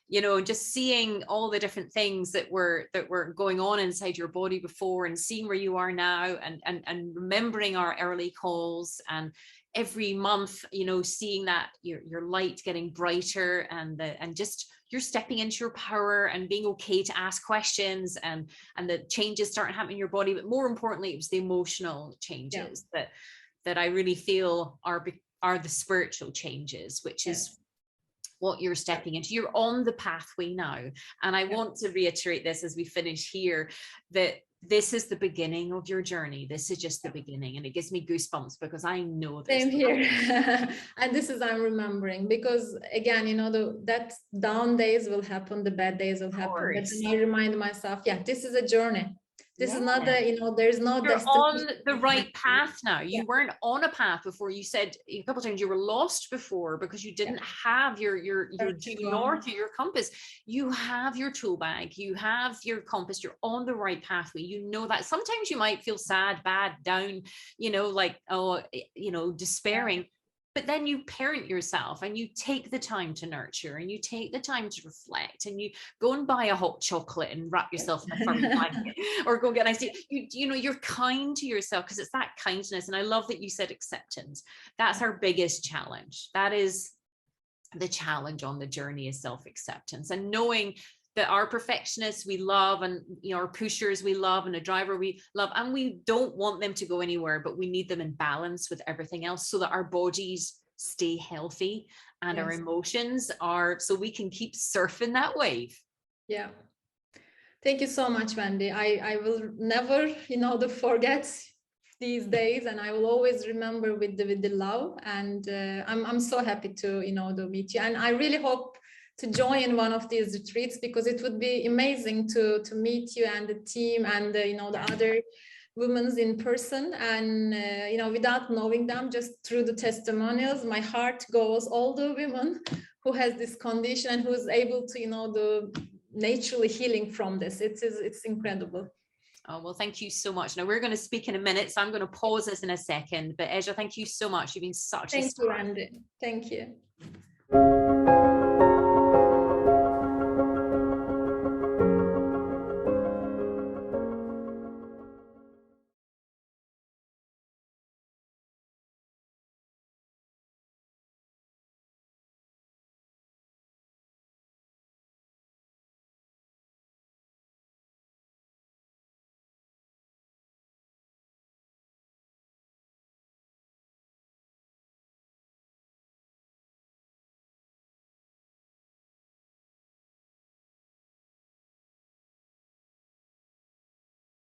You know, just seeing all the different things that were going on inside your body before, and seeing where you are now, and remembering our early calls, and every month, you know, seeing that your light getting brighter, and just you're stepping into your power and being okay to ask questions, and the changes starting happening in your body. But more importantly, it was the emotional changes that I really feel are the spiritual changes, which is what you're stepping into. You're on the pathway now. And I want to reiterate this as we finish here, that this is the beginning of your journey. This is just the beginning. And it gives me goosebumps because I know this. Same here. And this is, I'm remembering, because again, you know, that down days will happen, the bad days will happen. But then I remind myself, yeah, this is a journey. This is not the, you know, there's no You're destination. on the right path now. You weren't on a path before. You said a couple of times you were lost before because you didn't have your due north or your compass. You have your tool bag, you have your compass, you're on the right pathway. You know that. Sometimes you might feel sad, bad, down, you know, like, oh, you know, despairing. But then you parent yourself and you take the time to nurture and you take the time to reflect and you go and buy a hot chocolate and wrap yourself in a furry blanket or go get an ice tea. You know, you're kind to yourself because it's that kindness. And I love that you said acceptance. That's our biggest challenge. That is the challenge on the journey, is self-acceptance, and knowing that our perfectionists we love, and you know, our pushers we love, and a driver we love, and we don't want them to go anywhere, but we need them in balance with everything else so that our bodies stay healthy and our emotions are, so we can keep surfing that wave. Yeah. Thank you so much, Wendy. I will never, you know, forget these days, and I will always remember with the love. And I'm so happy to, you know, to meet you. And I really hope to join one of these retreats, because it would be amazing to meet you and the team and you know, the other women in person, and you know, without knowing them, just through the testimonials, my heart goes all the women who has this condition and who is able to, you know, the naturally healing from this. It's incredible. Oh, well, thank you so much. Now we're going to speak in a minute, so I'm going to pause this in a second. But Esra, thank you so much. You've been such a star. Thank you, Wendy. Thank you.